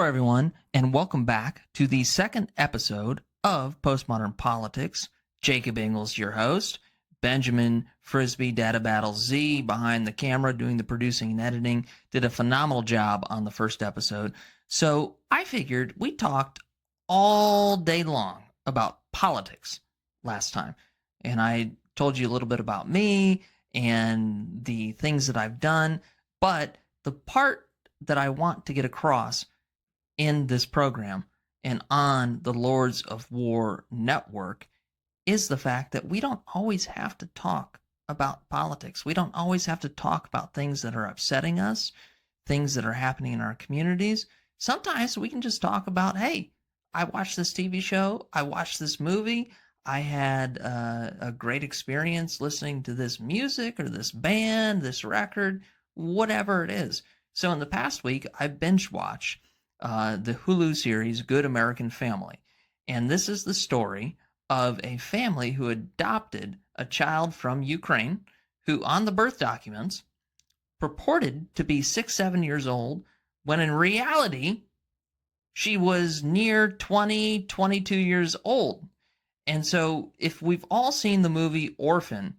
everyone, and welcome back to the second episode of Postmodern Politics. Jacob Engels, your host. Benjamin Frisbee, Data Battle Z, behind the camera, doing the producing and editing, did a phenomenal job on the first episode. So I figured we talked all day long about politics last time. And I told you a little bit about me and the things that I've done. But the part that I want to get across in this program and on the Lords of War network is the fact that we don't always have to talk about politics. We don't always have to talk about things that are upsetting us, things that are happening in our communities. Sometimes we can just talk about, hey, I watched this TV show, I watched this movie, I had a great experience listening to this music or this band, this record, whatever it is. So in the past week, I binge watched the Hulu series Good American Family. And this is the story of a family who adopted a child from Ukraine who, on the birth documents, purported to be 7 years old, when in reality, she was near 20, 22 years old. And so, if we've all seen the movie Orphan,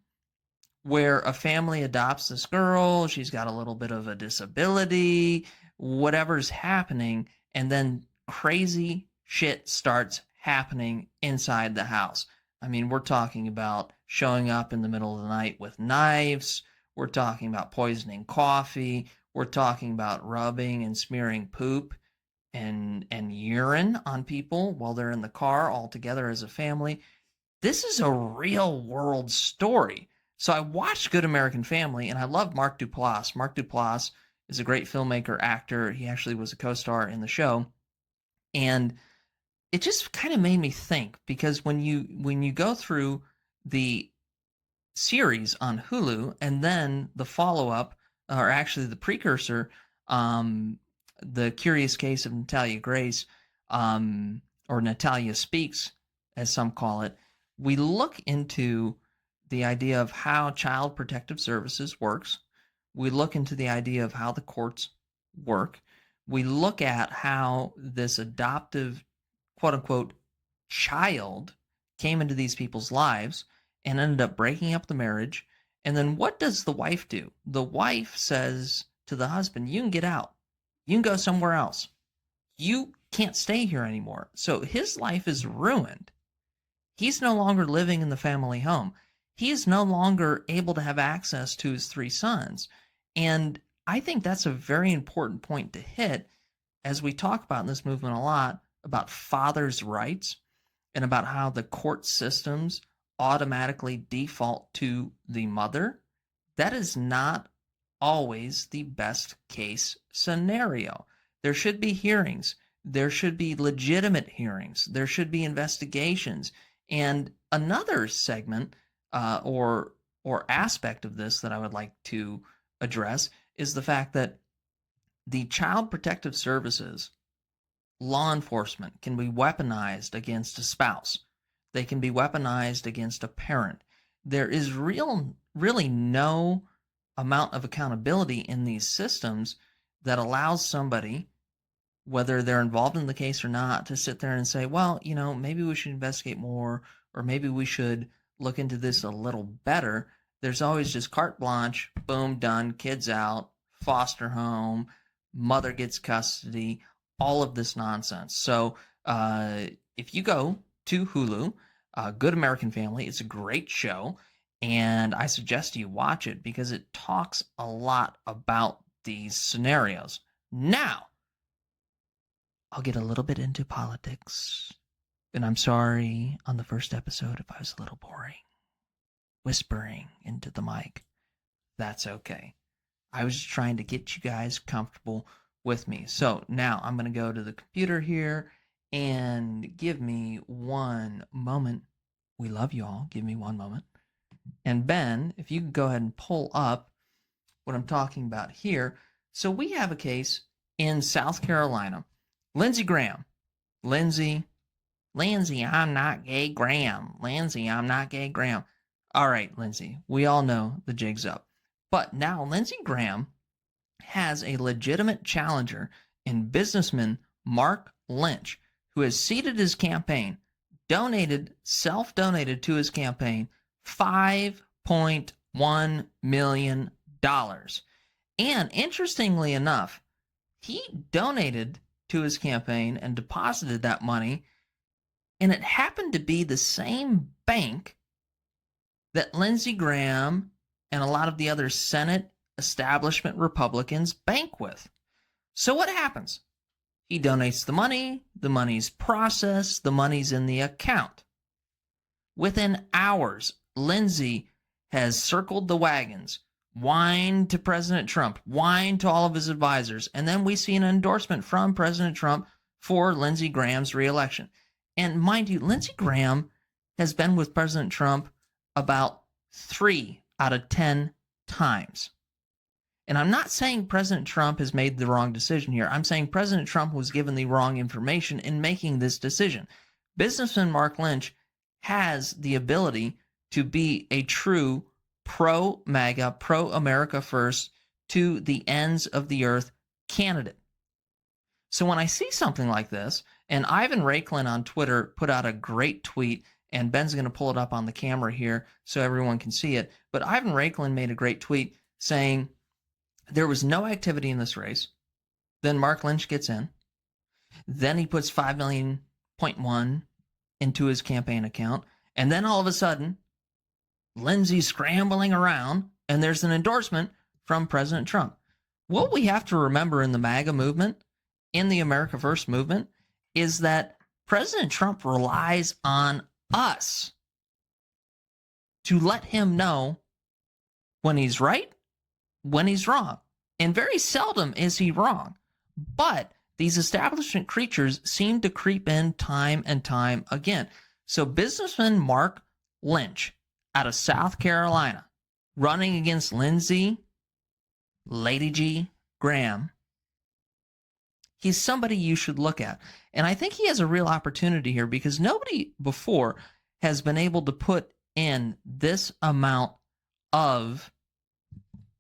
where a family adopts this girl, she's got a little bit of a disability, whatever's happening, and then crazy shit starts happening inside the house. I mean, we're talking about showing up in the middle of the night with knives. We're talking about poisoning coffee. We're talking about rubbing and smearing poop and urine on people while they're in the car all together as a family. This is a real world story. So I watched Good American Family, and I love Mark Duplass. Mark Duplass is a great filmmaker, actor. He actually was a co-star in the show. And it just kind of made me think, because when you go through the series on Hulu and then the follow-up, or actually the precursor, The Curious Case of Natalia Grace, or Natalia Speaks, as some call it, we look into the idea of how Child Protective Services works. We look into the idea of how the courts work. We look at how this adoptive, quote unquote, child came into these people's lives and ended up breaking up the marriage. And then what does the wife do? The wife says to the husband, you can get out. You can go somewhere else. You can't stay here anymore. So his life is ruined. He's no longer living in the family home. He is no longer able to have access to his 3 sons. And I think that's a very important point to hit, as we talk about in this movement a lot about fathers' rights and about how the court systems automatically default to the mother. That is not always the best case scenario. There should be hearings. There should be legitimate hearings. There should be investigations. And another segment or aspect of this that I would like to address is the fact that the Child Protective Services, law enforcement, can be weaponized against a spouse. They can be weaponized against a parent. There is really no amount of accountability in these systems that allows somebody, whether they're involved in the case or not, to sit there and say, well, maybe we should investigate more, or maybe we should look into this a little better. There's always just carte blanche, boom, done, kids out, foster home, mother gets custody, all of this nonsense. So if you go to Hulu, Good American Family, it's a great show, and I suggest you watch it because it talks a lot about these scenarios. Now, I'll get a little bit into politics, and I'm sorry on the first episode if I was a little boring, whispering into the mic. That's okay. I was just trying to get you guys comfortable with me. So now I'm going to go to the computer here, and give me one moment. We love you all. Give me one moment. And Ben, if you could go ahead and pull up what I'm talking about here. So we have a case in South Carolina. Lindsey Graham. Lindsey, I'm not gay Graham. Lindsey, I'm not gay Graham. All right, Lindsey, we all know the jig's up. But now Lindsey Graham has a legitimate challenger in businessman Mark Lynch, who has seeded his campaign, self-donated to his campaign $5.1 million. And interestingly enough, he donated to his campaign and deposited that money, and it happened to be the same bank that Lindsey Graham and a lot of the other Senate establishment Republicans bank with. So what happens? He donates the money's processed, the money's in the account. Within hours, Lindsey has circled the wagons, whined to President Trump, whined to all of his advisors, and then we see an endorsement from President Trump for Lindsey Graham's reelection. And mind you, Lindsey Graham has been with President Trump about 3 out of 10 times. And I'm not saying President Trump has made the wrong decision here. I'm saying President Trump was given the wrong information in making this decision. Businessman Mark Lynch has the ability to be a true pro-MAGA, pro-America first, to the ends of the earth candidate. So when I see something like this, and Ivan Raiklin on Twitter put out a great tweet, and Ben's going to pull it up on the camera here so everyone can see it, but Ivan Raiklin made a great tweet saying there was no activity in this race. Then Mark Lynch gets in. Then he puts $5.1 million into his campaign account. And then all of a sudden, Lindsey's scrambling around, and there's an endorsement from President Trump. What we have to remember in the MAGA movement, in the America First movement, is that President Trump relies on us to let him know when he's right, when he's wrong. And very seldom is he wrong. But these establishment creatures seem to creep in time and time again. So businessman Mark Lynch out of South Carolina running against Lindsey Lady G Graham, he's somebody you should look at. And I think he has a real opportunity here because nobody before has been able to put in this amount of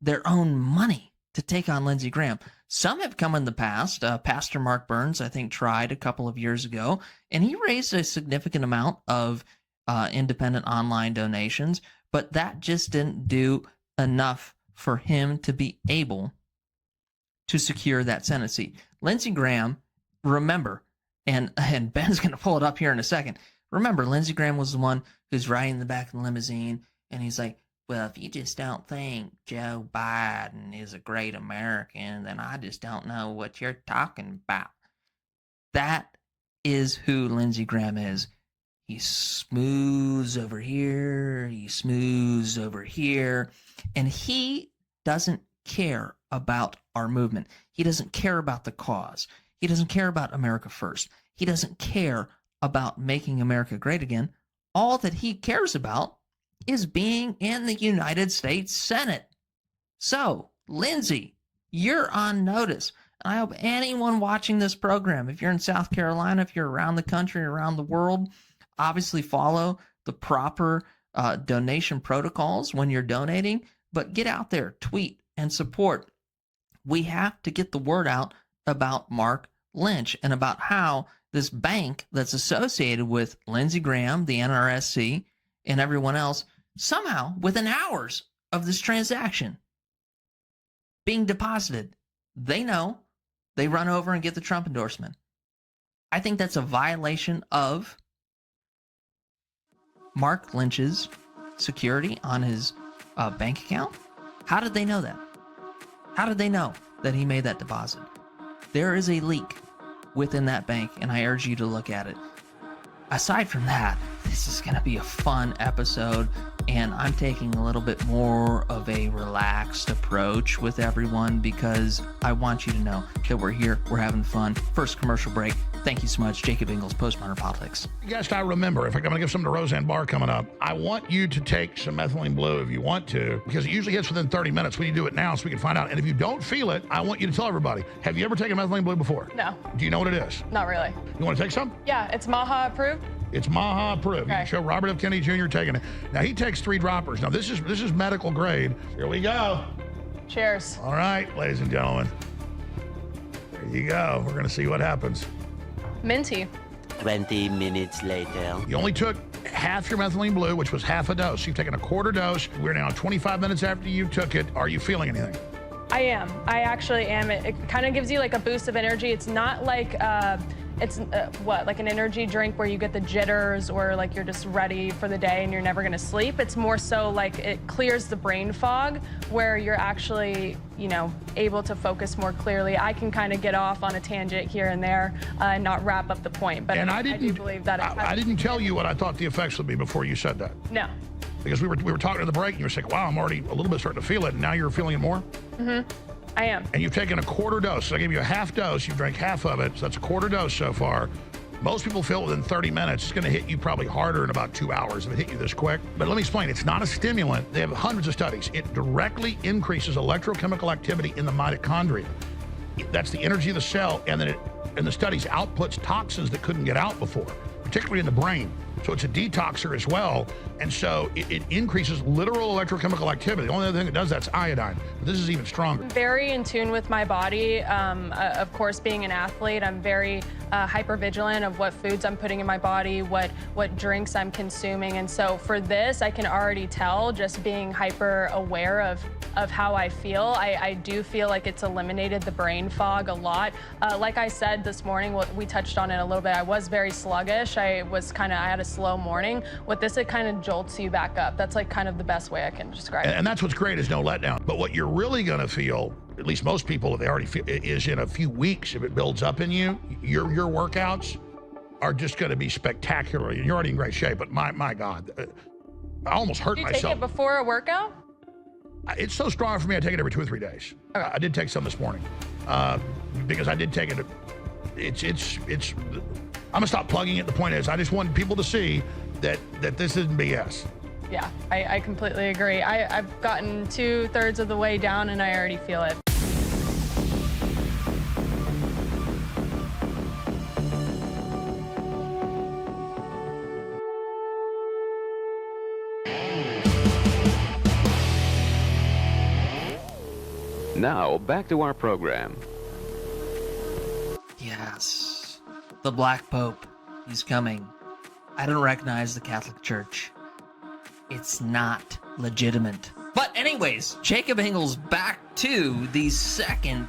their own money to take on Lindsey Graham. Some have come in the past. Pastor Mark Burns, I think, tried a couple of years ago, and he raised a significant amount of independent online donations, but that just didn't do enough for him to be able to secure that Senate seat. Lindsey Graham, remember, and Ben's going to pull it up here in a second. Remember, Lindsey Graham was the one who's riding in the back of the limousine, and he's like, well, if you just don't think Joe Biden is a great American, then I just don't know what you're talking about. That is who Lindsey Graham is. He smooths over here, he smooths over here, and he doesn't care about our movement. He doesn't care about the cause. He doesn't care about America First. He doesn't care about making America great again. All that he cares about is being in the United States Senate. So, Lindsey, you're on notice. I hope anyone watching this program, if you're in South Carolina, if you're around the country, around the world, obviously follow the proper donation protocols when you're donating, but get out there, tweet, and support. We have to get the word out about Mark Lynch and about how this bank that's associated with Lindsey Graham, the NRSC, and everyone else, somehow within hours of this transaction being deposited, they know, they run over and get the Trump endorsement. I think that's a violation of Mark Lynch's security on his bank account. How did they know that? How did they know that he made that deposit? There is a leak within that bank, and I urge you to look at it. Aside from that, this is going to be a fun episode, and I'm taking a little bit more of a relaxed approach with everyone because I want you to know that we're here, we're having fun. First commercial break. Thank you so much, Jacob Engels, Postmodern Politics. You guys got to remember, if I'm going to give some to Roseanne Barr coming up, I want you to take some methylene blue if you want to, because it usually hits within 30 minutes. We need to do it now so we can find out. And if you don't feel it, I want you to tell everybody. Have you ever taken methylene blue before? No. Do you know what it is? Not really. You want to take some? Yeah, it's MAHA approved. It's MAHA approved. Okay. You can show Robert F. Kennedy Jr. taking it. Now, he takes 3 droppers. Now, this is medical grade. Here we go. Cheers. All right, ladies and gentlemen. There you go. We're going to see what happens. Minty. 20 minutes later. You only took half your methylene blue, which was half a dose. You've taken a quarter dose. We're now 25 minutes after you took it. Are you feeling anything? I am. I actually am. It kind of gives you like a boost of energy. It's not like like an energy drink where you get the jitters or like you're just ready for the day and you're never going to sleep. It's more so like it clears the brain fog where you're actually, able to focus more clearly. I can kind of get off on a tangent here and there and not wrap up the point. But I do believe that I didn't tell you what I thought the effects would be before you said that. No. Because we were talking at the break and you were saying, wow, I'm already a little bit starting to feel it. And now you're feeling it more? Mm-hmm. I am. And you've taken a quarter dose. So I gave you a half dose. You drank half of it. So that's a quarter dose so far. Most people feel it within 30 minutes. It's going to hit you probably harder in about 2 hours if it hit you this quick. But let me explain. It's not a stimulant. They have hundreds of studies. It directly increases electrochemical activity in the mitochondria. That's the energy of the cell. And then in the studies, outputs toxins that couldn't get out before, particularly in the brain. So it's a detoxer as well. And so it increases literal electrochemical activity. The only other thing that does that's iodine. But this is even stronger. Very in tune with my body. Of course, being an athlete, I'm very hyper vigilant of what foods I'm putting in my body, what drinks I'm consuming. And so for this, I can already tell, just being hyper aware of how I feel. I do feel like it's eliminated the brain fog a lot. Like I said this morning, we touched on it a little bit. I was very sluggish. I had a slow morning. With this, it kind of jolts you back up. That's like kind of the best way I can describe it. And that's what's great is no letdown. But what you're really going to feel, at least most people, if they already feel, is in a few weeks, if it builds up in you, your workouts are just going to be spectacular. You're already in great shape, but my God, I almost hurt myself. Do you take it before a workout? It's so strong for me, I take it every 2 or 3 days. Okay. I did take some this morning because I did take it. It's. I'm gonna stop plugging it. The point is, I just want people to see that this isn't BS. Yeah, I completely agree. I've gotten 2/3 of the way down and I already feel it. Now, back to our program. Yes. The Black Pope. He's coming. I don't recognize the Catholic Church. It's not legitimate. But anyways, Jacob Engels back to the second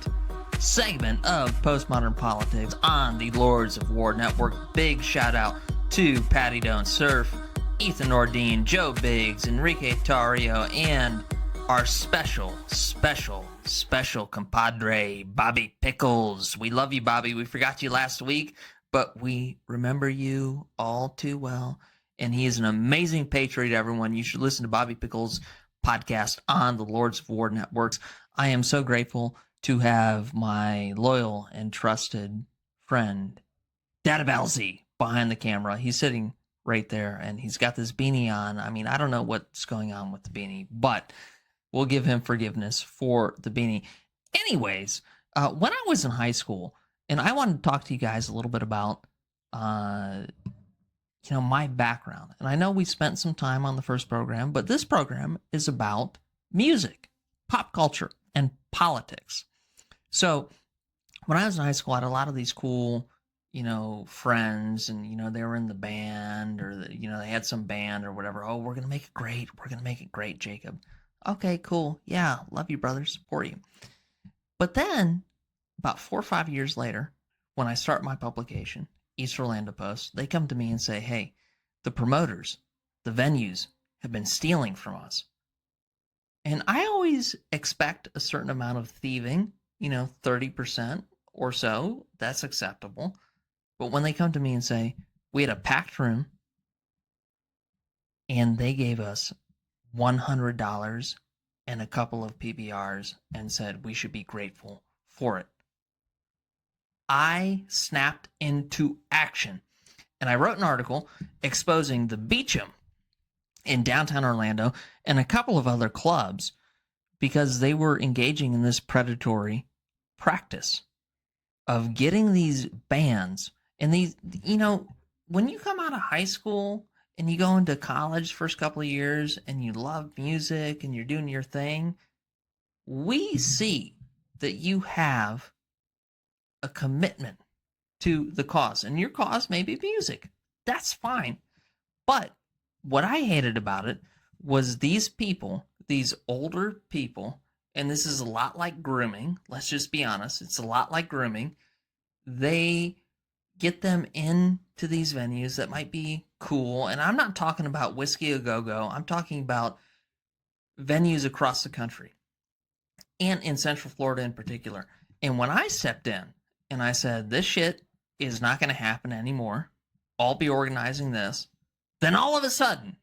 segment of Postmodern Politics on the Lords of War Network. Big shout out to Patty Don't Surf, Ethan Nordine, Joe Biggs, Enrique Tario, and our special compadre, Bobby Pickles. We love you, Bobby. We forgot you last week, but we remember you all too well. And he is an amazing patriot, everyone. You should listen to Bobby Pickles' podcast on the Lords of War Networks. I am so grateful to have my loyal and trusted friend, Dada Balzi, behind the camera. He's sitting right there, and he's got this beanie on. I mean, I don't know what's going on with the beanie, but we'll give him forgiveness for the beanie. Anyways, when I was in high school, and I wanted to talk to you guys a little bit about, my background. And I know we spent some time on the first program, but this program is about music, pop culture, and politics. So when I was in high school, I had a lot of these cool, friends, and, they were in the band, or, they had some band or whatever. Oh, we're going to make it great. We're going to make it great, Jacob. Okay, cool. Yeah, love you, brother. Support you. But then, about 4 or 5 years later, when I start my publication, East Orlando Post, they come to me and say, hey, the promoters, the venues have been stealing from us. And I always expect a certain amount of thieving, 30% or so. That's acceptable. But when they come to me and say, we had a packed room and they gave us $100 and a couple of PBRs and said we should be grateful for it, I snapped into action. And I wrote an article exposing the Beecham in downtown Orlando and a couple of other clubs because they were engaging in this predatory practice of getting these bands. And these, when you come out of high school and you go into college first couple of years and you love music and you're doing your thing, we see that you have a commitment to the cause. And your cause may be music. That's fine. But what I hated about it was these people, these older people, and this is a lot like grooming. Let's just be honest. It's a lot like grooming. They get them into these venues that might be cool. And I'm not talking about Whiskey A Go-Go. I'm talking about venues across the country and in Central Florida in particular. And when I stepped in and I said, this shit is not going to happen anymore, I'll be organizing this, then all of a sudden,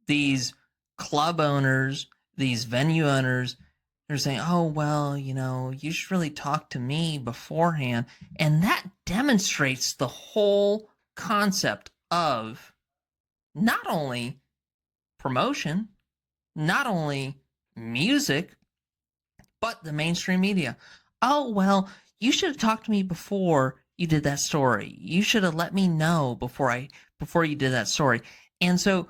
these club owners, these venue owners, they're saying, oh, well, you should really talk to me beforehand. And that demonstrates the whole concept of not only promotion, not only music, but the mainstream media. Oh, well, you should have talked to me before you did that story. You should have let me know before you did that story. And so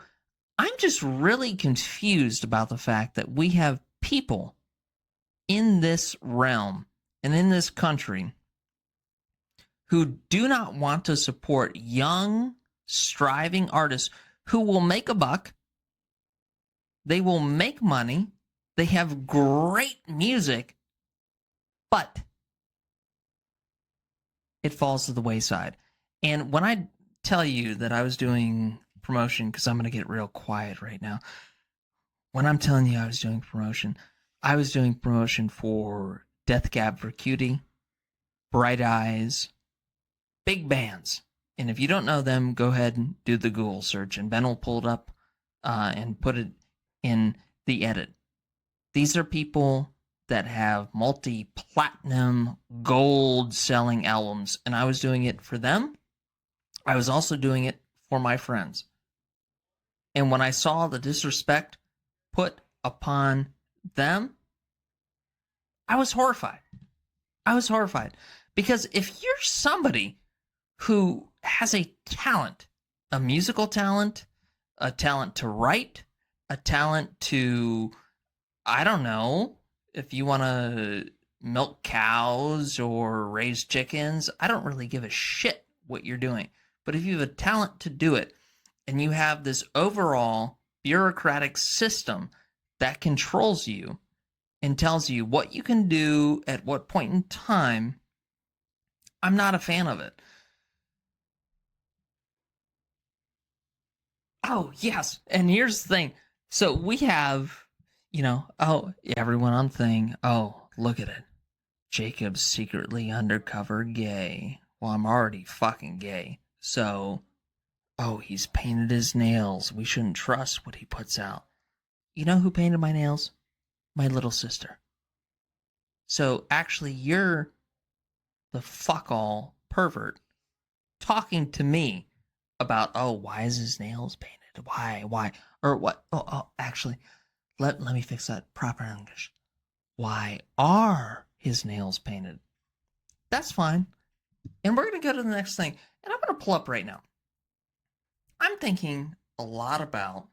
I'm just really confused about the fact that we have people in this realm and in this country who do not want to support young, striving artists who will make a buck. They will make money. They have great music, but it falls to the wayside. And when I tell you that I was doing promotion, because I'm going to get real quiet right now. When I'm telling you I was doing promotion for Death Cab for Cutie, Bright Eyes, big bands. And if you don't know them, go ahead and do the Google search, and Ben will pull it up and put it in the edit. These are people that have multi-platinum, gold-selling albums, and I was doing it for them. I was also doing it for my friends. And when I saw the disrespect put upon them, I was horrified. Because if you're somebody who has a talent, a musical talent, a talent to write, a talent to, I don't know, if you want to milk cows or raise chickens, I don't really give a shit what you're doing. But if you have a talent to do it, and you have this overall bureaucratic system that controls you and tells you what you can do at what point in time, I'm not a fan of it. Oh, yes. And here's the thing. So we have, everyone on thing. Oh, look at it. Jacob's secretly undercover gay. Well, I'm already fucking gay. So, oh, he's painted his nails. We shouldn't trust what he puts out. You know who painted my nails? My little sister. So actually, you're the fuck-all pervert talking to me about, oh, why is his nails painted? Why? Or what? Oh, actually, let me fix that proper English. Why are his nails painted? That's fine. And we're going to go to the next thing. And I'm going to pull up right now. I'm thinking a lot about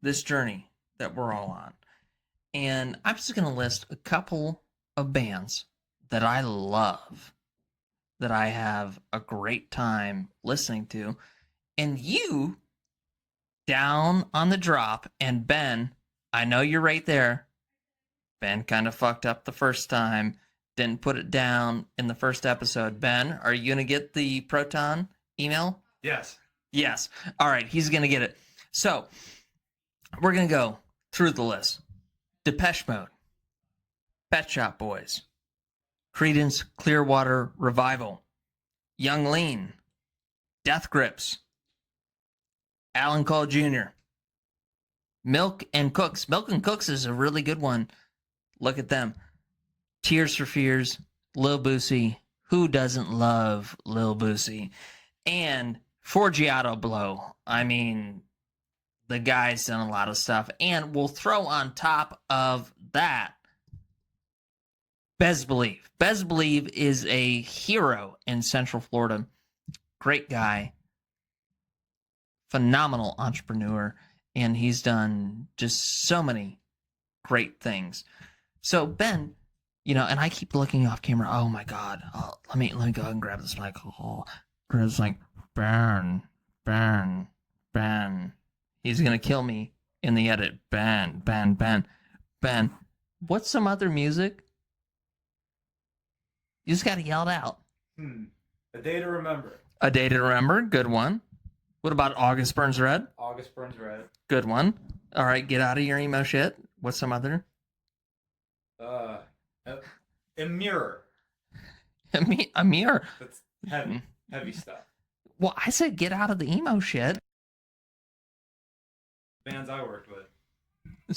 this journey that we're all on. And I'm just going to list a couple of bands that I love, that I have a great time listening to. And you, down on the drop, and Ben, I know you're right there. Ben kind of fucked up the first time, didn't put it down in the first episode. Ben, are you going to get the Proton email? Yes. All right, he's going to get it. So, we're going to go through the list. Depeche Mode, Pet Shop Boys, Creedence Clearwater Revival, Young Lean, Death Grips, Alan Cole Jr., Milk and Cooks. Milk and Cooks is a really good one. Look at them. Tears for Fears, Lil Boosie. Who doesn't love Lil Boosie? And Forgiato Blow. I mean, the guy's done a lot of stuff. And we'll throw on top of that Bez Believe. Bez Believe is a hero in Central Florida. Great guy. Phenomenal entrepreneur. And he's done just so many great things. So, Ben, and I keep looking off camera. Oh my God. Oh, let me go ahead and grab this mic. Oh, grab this mic. Ben. He's going to kill me in the edit. Ben. What's some other music? You just got to yell it out. A Day to Remember. A Day to Remember. Good one. What about August Burns Red? August Burns Red. Good one. All right, get out of your emo shit. What's some other? A Mirror. A mirror. That's heavy stuff. Well, I said get out of the emo shit. Bands I worked with.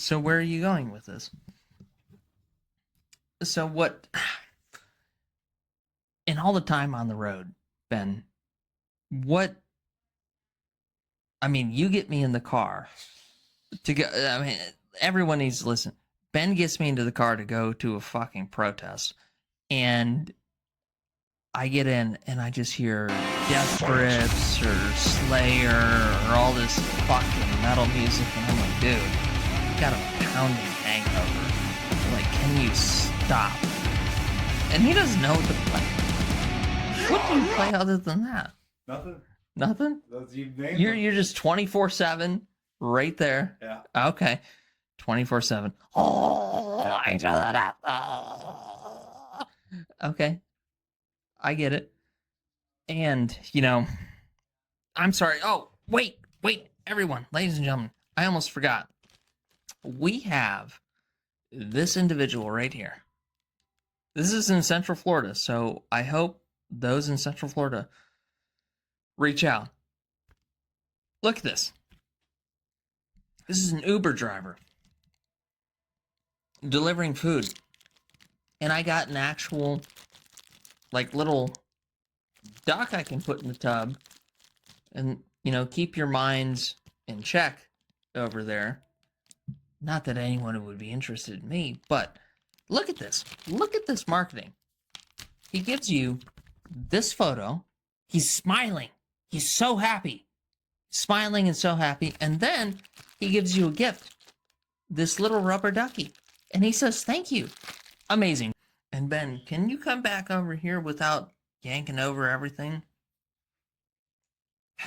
So where are you going with this? So what? In all the time on the road, Ben, what? I mean, you get me in the car to go. I mean, everyone needs to listen. Ben gets me into the car to go to a fucking protest, and I get in and I just hear Death Grips or Slayer or all this fucking metal music, and I'm like, dude, I got a pounding hangover. Like, can you stop? And he doesn't know what to play. What do you play other than that? Nothing. Nothing? Those you named You're them. just 24/7 right there. Yeah. Okay. 24/7. Oh, okay. I get it. And, I'm sorry. Oh, wait, everyone, ladies and gentlemen, I almost forgot. We have this individual right here. This is in Central Florida, so I hope those in Central Florida reach out. Look at this. This is an Uber driver delivering food. And I got an actual, little duck I can put in the tub and, keep your minds in check over there. Not that anyone would be interested in me, but look at this. Look at this marketing. He gives you this photo. He's smiling. He's so happy. Smiling and so happy. And then he gives you a gift. This little rubber ducky. And he says, thank you. Amazing. And Ben, can you come back over here without yanking over everything?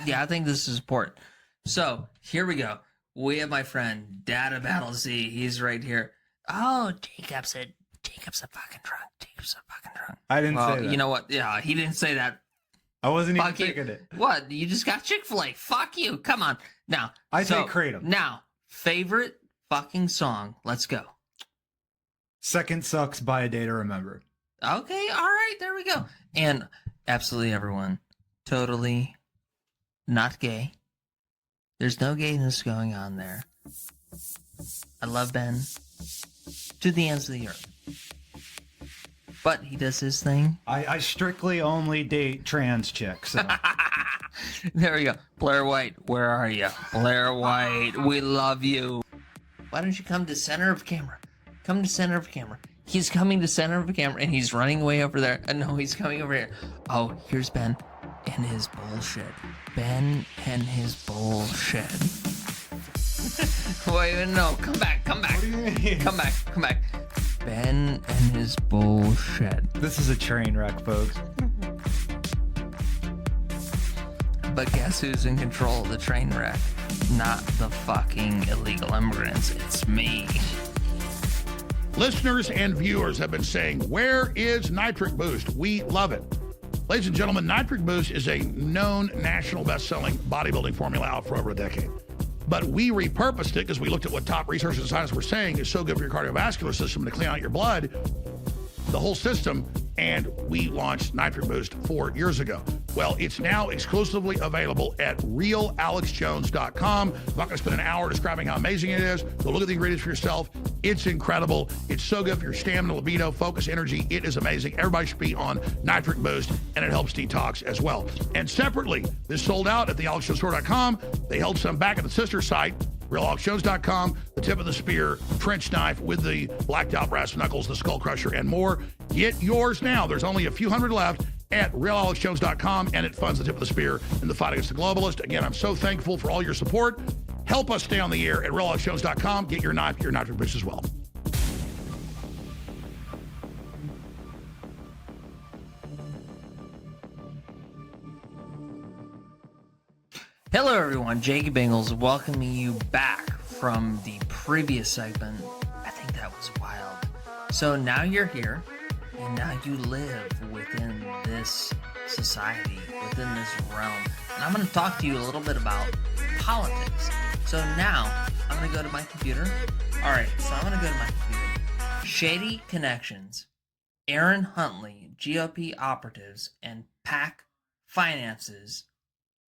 Yeah, I think this is important. So, here we go. We have my friend, Data Battle Z. He's right here. Oh, Jacob's a fucking drunk. Jacob's a fucking drunk. I didn't say that. You know what? Yeah, he didn't say that. I wasn't even Fuck you. thinking it. What? You just got Chick-fil-A. Fuck you. Come on. Now. I take Kratom. Now, favorite fucking song. Let's go. Second Sucks by A Day to Remember. Okay. All right. There we go. And absolutely everyone. Totally not gay. There's no gayness going on there. I love Ben to the ends of the earth. But he does his thing. I strictly only date trans chicks. So. There we go. Blair White, where are you? Blair White, we love you. Why don't you come to center of camera? Come to center of camera. He's coming to center of the camera and he's running away over there. And no, he's coming over here. Oh, here's Ben and his bullshit. Ben and his bullshit. Wait, no, come back. What do you mean? Come back. Ben and his bullshit. This is a train wreck, folks. But guess who's in control of the train wreck? Not the fucking illegal immigrants. It's me. Listeners and viewers have been saying, where is Nitric Boost? We love it. Ladies and gentlemen, Nitric Boost is a known national best-selling bodybuilding formula out for over a decade. But we repurposed it because we looked at what top researchers and scientists were saying is so good for your cardiovascular system to clean out your blood, the whole system, and we launched Nitric Boost 4 years ago. Well, it's now exclusively available at realalexjones.com. I'm not going to spend an hour describing how amazing it is. Go look at the ingredients for yourself. It's incredible. It's so good for your stamina, libido, focus, energy. It is amazing. Everybody should be on Nitric Boost, and it helps detox as well. And separately, this sold out at thealexjonestore.com. They held some back at the sister site, realalexjones.com, the tip of the spear, trench knife with the blacked out brass knuckles, the skull crusher, and more. Get yours now. There's only a few hundred left at realalexjones.com, and it funds the tip of the spear in the fight against the globalist. Again, I'm so thankful for all your support. Help us stay on the air at realalexjones.com. Get your knife, your Nitric Boost as well. everyone, Jacob Engels welcoming you back from the previous segment. I think that was wild. So now you're here, and now you live within this society, within this realm. And I'm going to talk to you a little bit about politics. So now I'm going to go to my computer. All right, so I'm going to go to my computer. Shady connections, Aaron Huntley, GOP operatives, and PAC finances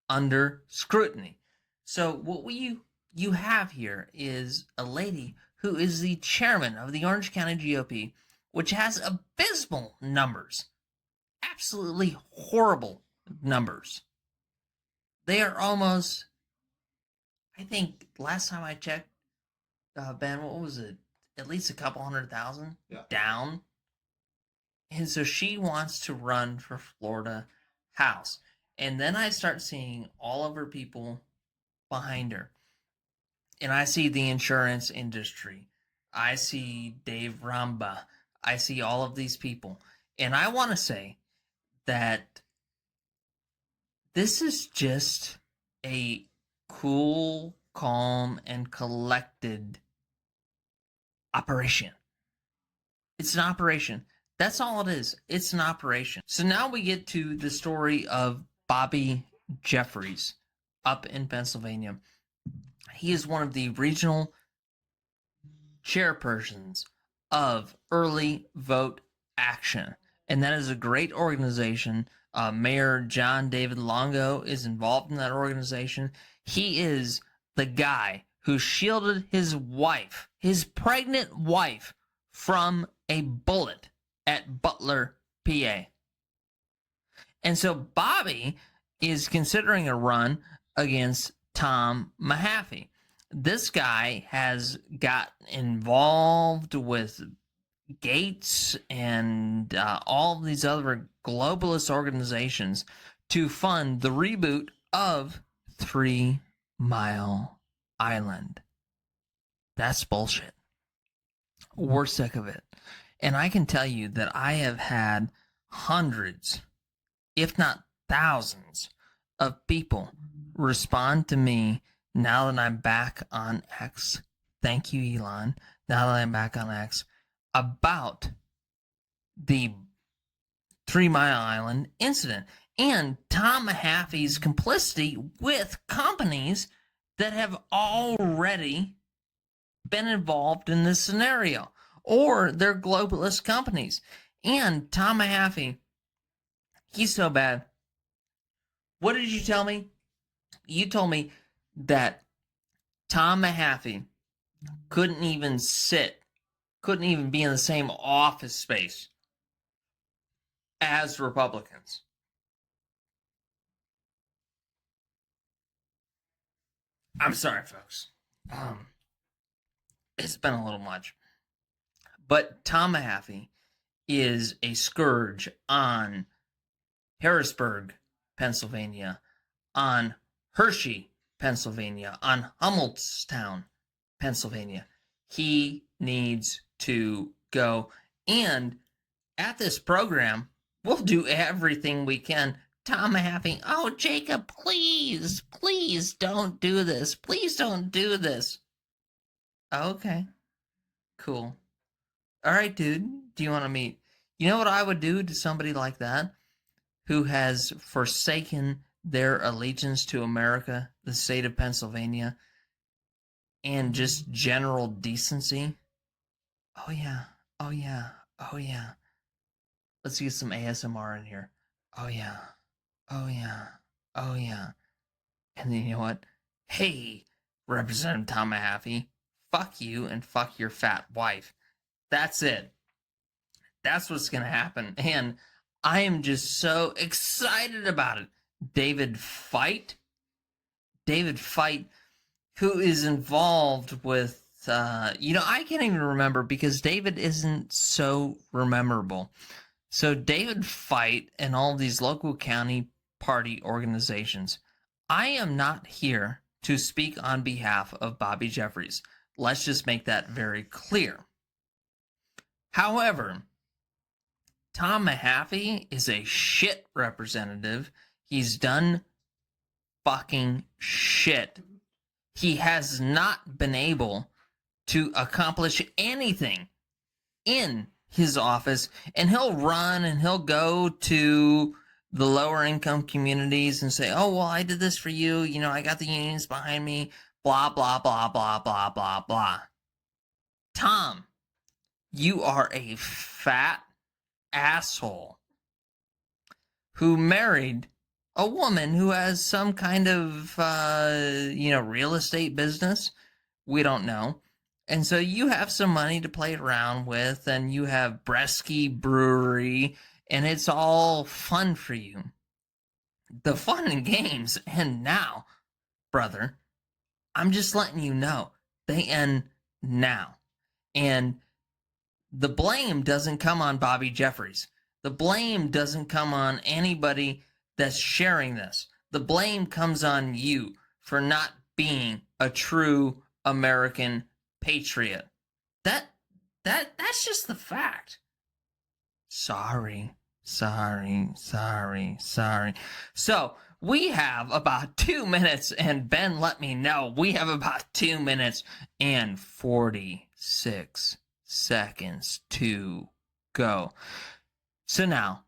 under scrutiny. So what you have here is a lady who is the chairman of the Orange County GOP, which has abysmal numbers, absolutely horrible numbers. They are almost, I think last time I checked, Ben, what was it? At least a couple 100,000 down. And so she wants to run for Florida House. And then I start seeing all of her people behind her. And I see the insurance industry. I see Dave Ramba. I see all of these people. And I want to say that this is just a cool, calm, and collected operation. It's an operation. That's all it is. It's an operation. So now we get to the story of Bobby Jeffries up in Pennsylvania. He is one of the regional chairpersons of Early Vote Action. And that is a great organization. Mayor John David Longo is involved in that organization. He is the guy who shielded his wife, his pregnant wife, from a bullet at Butler, PA. And so Bobby is considering a run against Tom Mahaffey. This guy has got involved with Gates and all of these other globalist organizations to fund the reboot of 3 Mile Island. That's bullshit. We're sick of it. And I can tell you that I have had hundreds, if not thousands, of people respond to me now that I'm back on X. Thank you, Elon. Now that I'm back on X, about the 3 Mile Island incident and Tom Mahaffey's complicity with companies that have already been involved in this scenario, or they're globalist companies. And Tom Mahaffey, he's so bad. What did you tell me? You told me that Tom Mahaffey couldn't even be in the same office space as Republicans. I'm sorry, folks. It's been a little much. But Tom Mahaffey is a scourge on Harrisburg, Pennsylvania, on Hershey, Pennsylvania, on Hummelstown, Pennsylvania. He needs to go. And at this program, we'll do everything we can. Tom Mahaffey, oh, Jacob, please don't do this. Please don't do this. Okay, cool. All right, dude, do you want to meet? You know what I would do to somebody like that who has forsaken their allegiance to America, the state of Pennsylvania, and just general decency? Oh, yeah. Oh, yeah. Oh, yeah. Let's get some ASMR in here. Oh, yeah. Oh, yeah. Oh, yeah. And then you know what? Hey, Representative Tom Mahaffey, fuck you and fuck your fat wife. That's it. That's what's going to happen. And I am just so excited about it. David Fite, who is involved with, I can't even remember because David isn't so rememberable. So David Fite and all these local county party organizations. I am not here to speak on behalf of Bobby Jeffries. Let's just make that very clear. However, Tom Mahaffey is a shit representative. He's done fucking shit. He has not been able to accomplish anything in his office, and he'll run and he'll go to the lower income communities and say, oh, well, I did this for you. You know, I got the unions behind me, blah, blah, blah, blah, blah, blah, blah. Tom, you are a fat asshole who married a woman who has some kind of, real estate business. We don't know. And so you have some money to play around with, and you have Bresky Brewery, and it's all fun for you. The fun and games end now, brother. I'm just letting you know. They end now. And the blame doesn't come on Bobby Jeffries. The blame doesn't come on anybody that's sharing this. The blame comes on you for not being a true American patriot. That's just the fact. Sorry. So we have about 2 minutes, and Ben let me know we have about 2 minutes and 46 seconds to go. So now,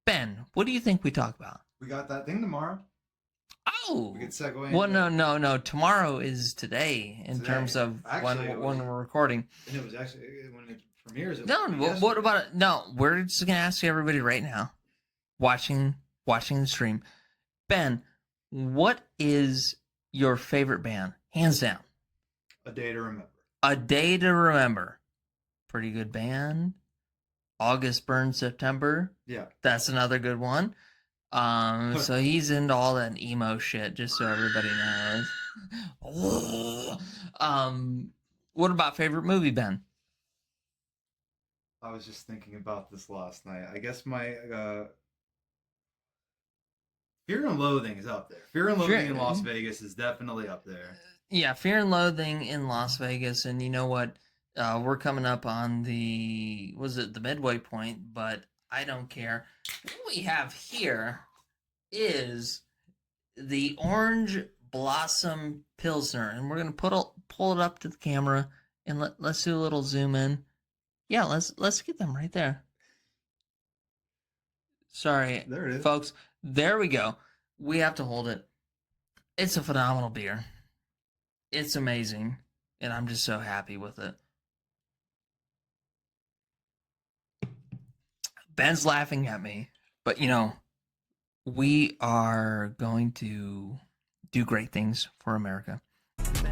Ben, what do you think we talk about? We got that thing tomorrow. Oh, We could segue. well, no. Tomorrow is today in Today. terms of Actually, when we're recording. And it was actually when it premieres. It No, was what about it? No, we're just gonna ask everybody right now, watching the stream. Ben, what is your favorite band, hands down? A Day to Remember. A Day to Remember, pretty good band. August Burns September, Yeah. that's another good one. So he's into all that emo shit, just so everybody knows. What about favorite movie, Ben? I was just thinking about this last night. I guess my Fear and Loathing is up there. Fear and Loathing in Las Vegas is definitely up there. Yeah, Fear and Loathing in Las Vegas, and you know what? We're coming up on the midway point, but I don't care. What we have here is the Orange Blossom Pilsner, and we're gonna pull it up to the camera, and let's do a little zoom in. Yeah, let's get them right there. Sorry, There it is. folks. There we go. We have to hold it. It's a phenomenal beer. It's amazing, and I'm just so happy with it. Ben's laughing at me, but we are going to do great things for America.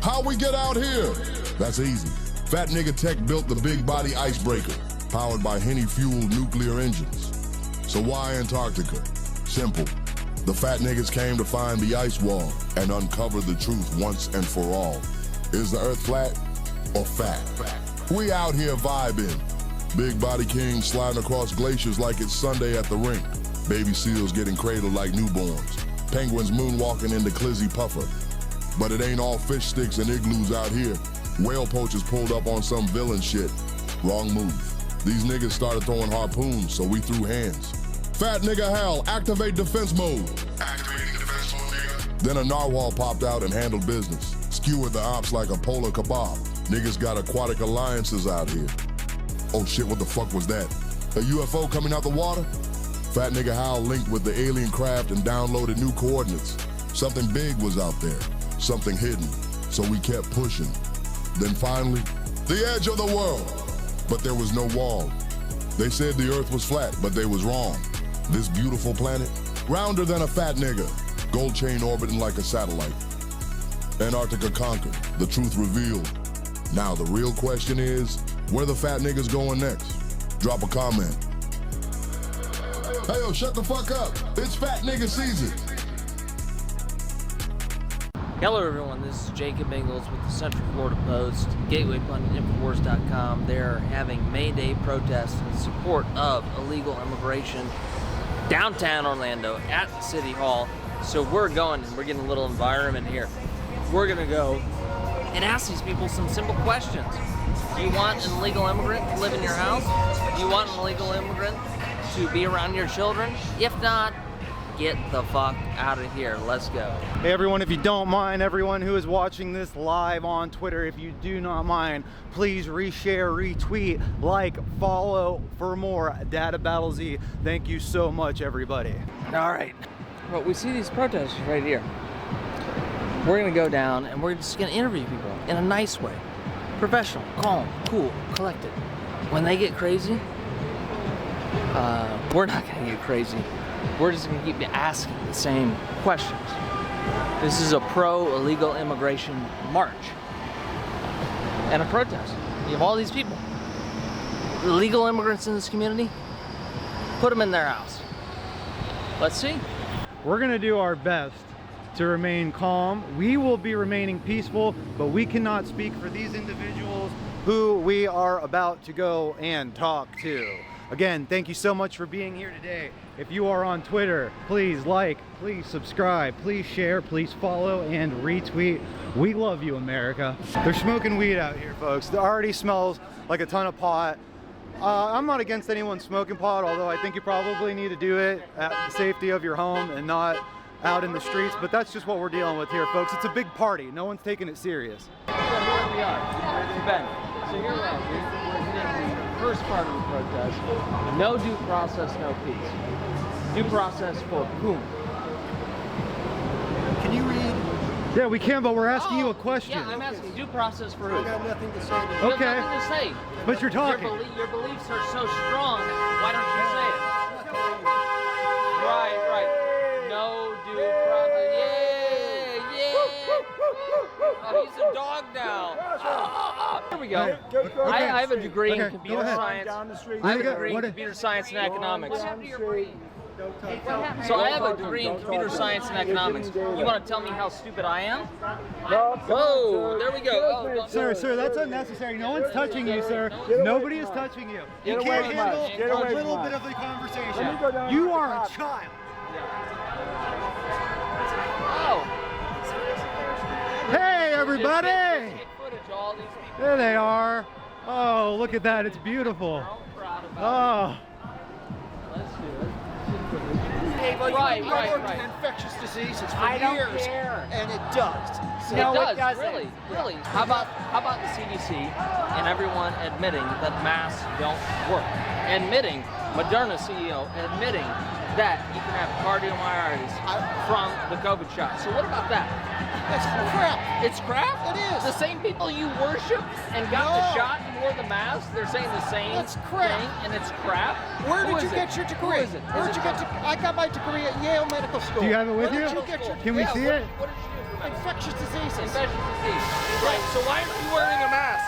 How we get out here? That's easy. Fat Nigga Tech built the big body icebreaker, powered by Henny-fueled nuclear engines. So why Antarctica? Simple. The fat niggas came to find the ice wall and uncover the truth once and for all. Is the earth flat or fat? We out here vibing. Big body kings sliding across glaciers like it's Sunday at the rink. Baby seals getting cradled like newborns. Penguins moonwalking into Clizzy Puffer. But it ain't all fish sticks and igloos out here. Whale poachers pulled up on some villain shit. Wrong move. These niggas started throwing harpoons, so we threw hands. Fat nigga hell, activate defense mode. Activating defense mode, nigga. Then a narwhal popped out and handled business. Skewered the ops like a polar kebab. Niggas got aquatic alliances out here. Oh shit, what the fuck was that? A UFO coming out the water? Fat nigga Hal linked with the alien craft and downloaded new coordinates. Something big was out there, something hidden, so we kept pushing. Then finally, the edge of the world. But there was no wall. They said the earth was flat, but they was wrong. This beautiful planet, rounder than a fat nigga. Gold chain orbiting like a satellite. Antarctica conquered, the truth revealed. Now the real question is, where the fat niggas going next? Drop a comment. Hey yo, shut the fuck up. It's fat nigga season. Hello, everyone. This is Jacob Engels with the Central Florida Post, Gateway Pundit, Infowars.com. They're having May Day protests in support of illegal immigration downtown Orlando at City Hall. So we're going, and we're getting a little environment here. We're going to go and ask these people some simple questions. Do you want an illegal immigrant to live in your house? Do you want an illegal immigrant to be around your children? If not, get the fuck out of here. Let's go. Hey everyone, if you don't mind, everyone who is watching this live on Twitter, if you do not mind, please reshare, retweet, like, follow for more Data Battle Z. Thank you so much, everybody. All right. Well, we see these protesters right here. We're gonna go down and we're just gonna interview people in a nice way. Professional, calm, cool, collected. When they get crazy, we're not gonna get crazy. We're just gonna keep asking the same questions. This is a pro-illegal immigration march and a protest. You have all these people, illegal immigrants in this community, put them in their house. Let's see. We're gonna do our best to remain calm. We will be remaining peaceful, but we cannot speak for these individuals who we are about to go and talk to. Again, thank you so much for being here today. If you are on Twitter, please like, please subscribe, please share, please follow, and retweet. We love you, America. They're smoking weed out here, folks. It already smells like a ton of pot. I'm not against anyone smoking pot, although I think you probably need to do it at the safety of your home and not out in the streets, but that's just what we're dealing with here, folks. It's a big party. No one's taking it serious. So here we are, Ben. So here we are. We're in the first part of the protest. No due process, no peace. Due process for whom? Can you read? Yeah, we can, but we're asking you a question. Yeah, I'm asking due process for who? I got nothing to say to You you. Okay. have nothing to say. But you're talking. Your beliefs are so strong. Why don't you say it? Right. No due process. Yeah. Oh, he's a dog now. Here we go. I have a degree in computer science. I have a degree in computer science and economics. So I have a degree in computer science and economics. You want to tell me how stupid I am? Whoa, there we go. Sir, that's unnecessary. No one's touching you, sir. Nobody is touching you. You can't handle a little bit of the conversation. You are a child. Hey, everybody! There they are. Oh, look at that. It's beautiful. Oh. Right. Infectious diseases for years, and it does. So no, it doesn't. Really. How about the CDC and everyone admitting that masks don't work? Admitting, Moderna CEO admitting that you can have cardiomyopathy from the COVID shot. So what about that? That's crap. It's crap? It is. The same people you worship and got the shot and wore the mask, they're saying the same thing, and it's crap? Where did you get your degree? Where'd you get I got my degree at Yale Medical School. Do you have it with you? Can we see it? What did you do for medical? Infectious diseases. Infectious disease. Right, so why isn't he wearing a mask?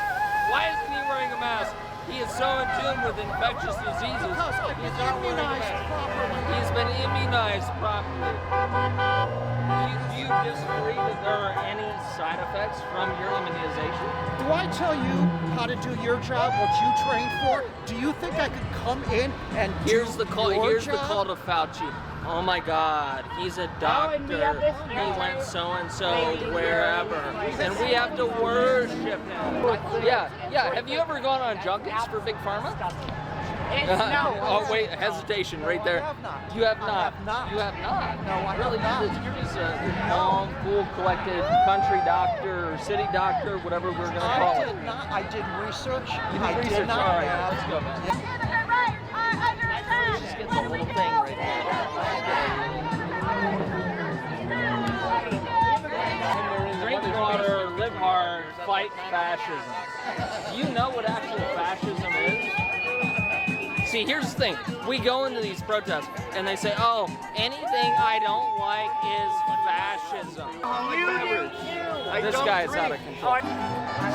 Why isn't he wearing a mask? He is so in tune with infectious diseases. Because I've been immunized properly. He's been immunized properly. Do you disagree that there are any side effects from your immunization? Do I tell you how to do your job, what you trained for? Do you think I could come in and Here's do the call. your Here's job? the call to Fauci. Oh my God, he's a doctor. He went so and so wherever, and we have to worship him. Yeah. Have you ever gone on junkets for Big Pharma? No. Oh wait, hesitation right there. You have not. You have not. No, I really. have not. You're just a calm, cool, collected country doctor or city doctor, whatever we're gonna call it. I did research. You did research. All right, let's go, man. Let's just get the whole thing right there. Drink water, live hard, fight fascism. Do you know what actual fascism is? See, here's the thing. We go into these protests and they say, oh, anything I don't like is fascism. This guy's out of control.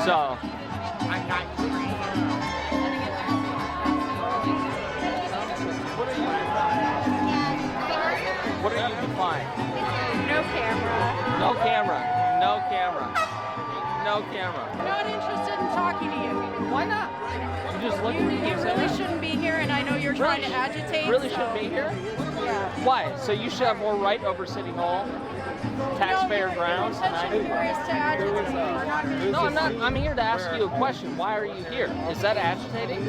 So, I'm not what are you defying? No camera. No camera. No camera. No camera. Not interested in talking to you. Why not? You just look at me. You really shouldn't be here, and I know you're trying to agitate. Really so- shouldn't be here? Yeah. Why? So you should have more right over City Hall, taxpayer grounds than I do? No, I'm not. I'm here to ask you a question. Why are you here? Is that agitating?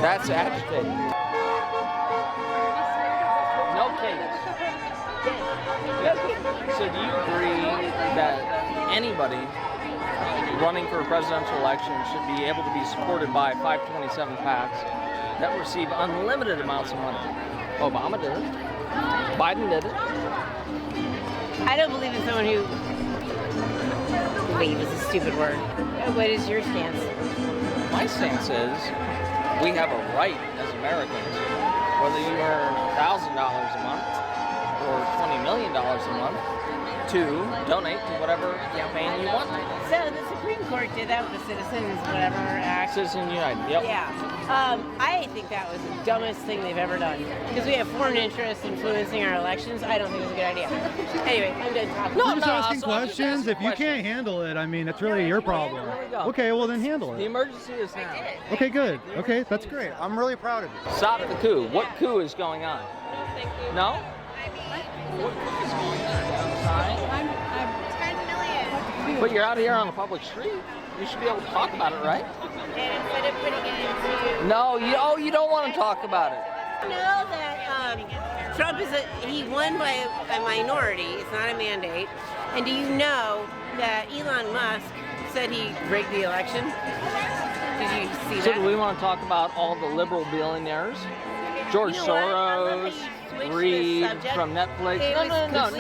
That's agitating. No Vegas. So do you agree that anybody running for a presidential election should be able to be supported by 527 PACs that receive unlimited amounts of money? Obama did it. Biden did it. I don't believe in someone who believe is a stupid word. What is your stance? My stance is we have a right as Americans, whether you earn $1,000 a month or $20 million a month, to donate to whatever campaign you want. So the Supreme Court did that with the Citizens whatever Act. Citizen United, yep. Yeah. I think that was the dumbest thing they've ever done. Because we have foreign interests influencing our elections. I don't think it's a good idea. Anyway, I'm done talking. We're just asking questions. If you can't handle it, I mean, it's really your problem. Okay, well then handle The it. emergency is now. Okay, good. Okay, that's great. I'm really proud of you. Stop the coup. What coup is going on? No? What coup is going on? I'm 10 million. But you're out here on the public street. You should be able to talk about it, right? And instead of putting it into... No, you don't want to talk about it. You know that Trump he won by a minority. It's not a mandate. And do you know that Elon Musk said he rigged the election? Did you see So that? do we want to talk about all the liberal billionaires? George Soros, Reed from Netflix. No.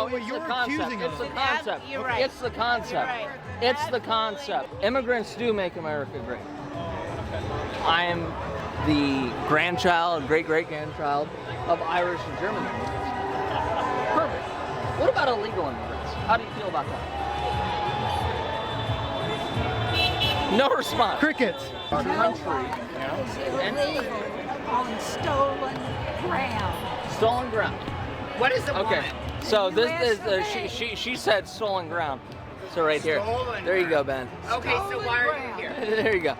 It's the concept. It's the concept. You're right. It's the concept. You're right. It's the concept. Immigrants do make America great. I am the great-grandchild of Irish and German immigrants. Perfect. What about illegal immigrants? How do you feel about that? No response. Crickets. Our country. On stolen ground. Stolen ground. What is the Okay. So this is she said stolen ground. So right here. There you go, Ben. Okay, so why are you here? There you go.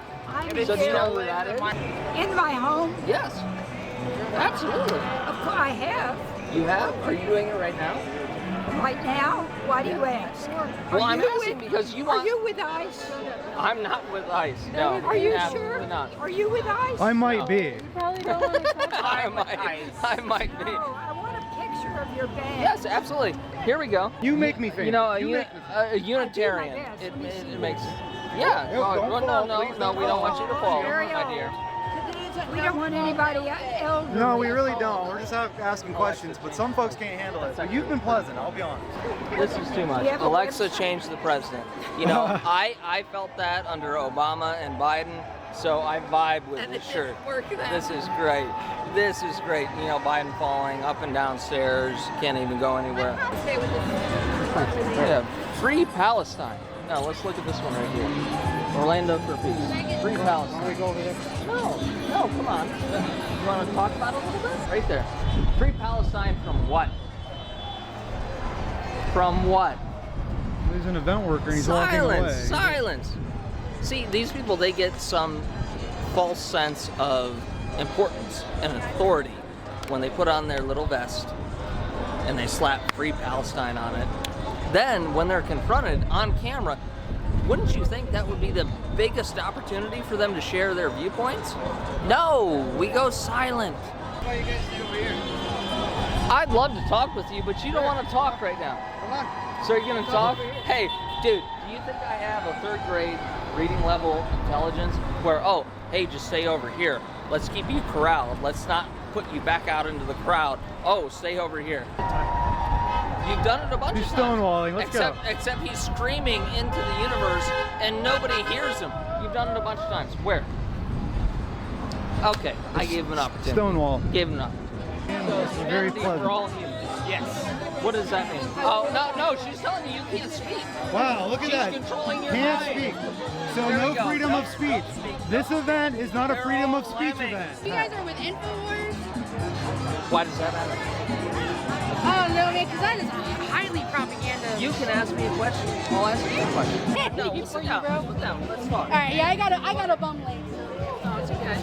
So do you know who that is? In my home? Yes. Absolutely. Of course I have. You have? Are you doing it right now? Right now? Why do you ask? Well, I'm asking because you want. Are you with ICE? I'm not with ICE. No. Are you absolutely sure? not. Are you with ICE? I might be. You probably don't want to talk I might be. No, I want a picture of your bag. Yes, absolutely. Here we go. You make me famous. You know, You make me famous. a Unitarian. best. It makes. Yeah. No, don't no, fall. no, Please no. don't We don't fall. want you to fall, Very my old. dear. We don't want anybody else. No, we really don't. We're just asking questions, but some folks can't handle it. But you've been pleasant, I'll be honest. This is too much. Yeah, but Alexa changed the president. You know, I felt that under Obama and Biden, so I vibe with this shirt. This is great. This is great. You know, Biden falling up and down stairs, can't even go anywhere. Yeah, free Palestine. Now let's look at this one right here. Orlando for peace. Free Palestine. Can we go over there? No, come on. You want to talk about it a little bit? Right there. Free Palestine from what? From what? He's an event worker and he's walking away. Silence. See, these people, they get some false sense of importance and authority when they put on their little vest and they slap Free Palestine on it. Then, when they're confronted on camera, wouldn't you think that would be the biggest opportunity for them to share their viewpoints? No, we go silent. What do you guys do over here? I'd love to talk with you, but you don't want to talk right now. Come on. So you're going to talk? Hey, dude, do you think I have a third grade reading level intelligence where, oh, hey, just stay over here. Let's keep you corralled. Let's not put you back out into the crowd. Oh, stay over here. You've done it a bunch He's of times. stonewalling. Let's go. Except he's screaming into the universe and nobody hears him. You've done it a bunch of times. Where? Okay, I gave him an opportunity. Stonewall. Gave him an opportunity. So Very humanity pleasant. for all humans. Yes. What does that mean? Oh, no, she's telling you can't speak. Wow, look at that. She's controlling your Can't mind. speak. So There no we go. freedom No, of speech. don't speak. This event is not a freedom of speech lemmings. event. You guys are with InfoWars? Why does that matter? Oh, no, man, because that is highly propaganda. You can ask me a question. I'll ask you a question. No, You sit for you, down. bro. Sit down. Let's talk. All right, yeah, I got a bum leg. No, it's okay.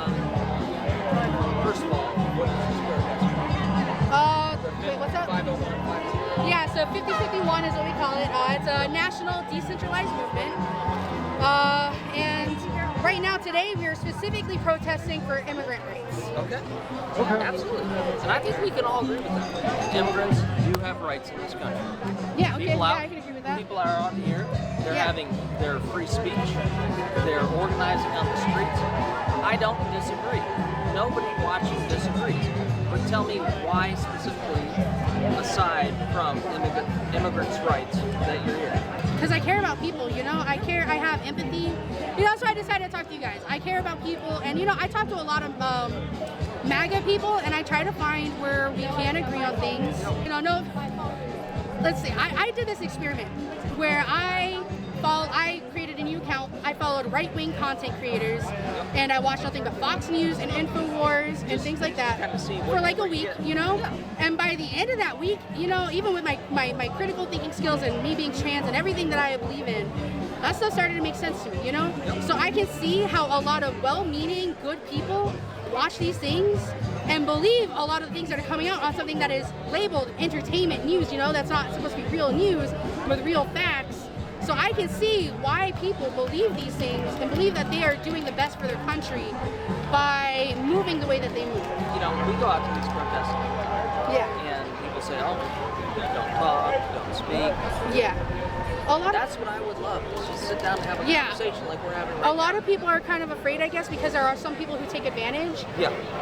First of all, what is this Wait, what's up? 50152. Yeah, so 5051 is what we call it. It's a national decentralized movement. And right now, today, we are specifically protesting for immigrant rights. Okay. Absolutely. And I think we can all agree with that. Immigrants do have rights in this country. Yeah, okay, I can agree with that. People are out here, they're having their free speech, they're organizing on the streets. I don't disagree. Nobody watching disagrees. But tell me why specifically, aside from immigrants' rights, that you're here. Because I care about people, you know, I have empathy. You know, that's why I decided to talk to you guys. I care about people, and you know, I talk to a lot of MAGA people, and I try to find where we can agree on things. You know, let's see, I did this experiment where I created a new account. I followed right-wing content creators, and I watched nothing but Fox News and InfoWars and things like that for like a week, you know? And by the end of that week, you know, even with my critical thinking skills and me being trans and everything that I believe in, that stuff started to make sense to me, you know? So I can see how a lot of well-meaning, good people watch these things and believe a lot of the things that are coming out on something that is labeled entertainment news, you know, that's not supposed to be real news with real facts. So I can see why people believe these things and believe that they are doing the best for their country by moving the way that they move. You know, we go out to these protests all the time. Yeah. And people say, oh, don't talk, don't speak. Yeah. That's what I would love, is just sit down and have a conversation like we're having right now. A lot of people are kind of afraid, I guess, because there are some people who take advantage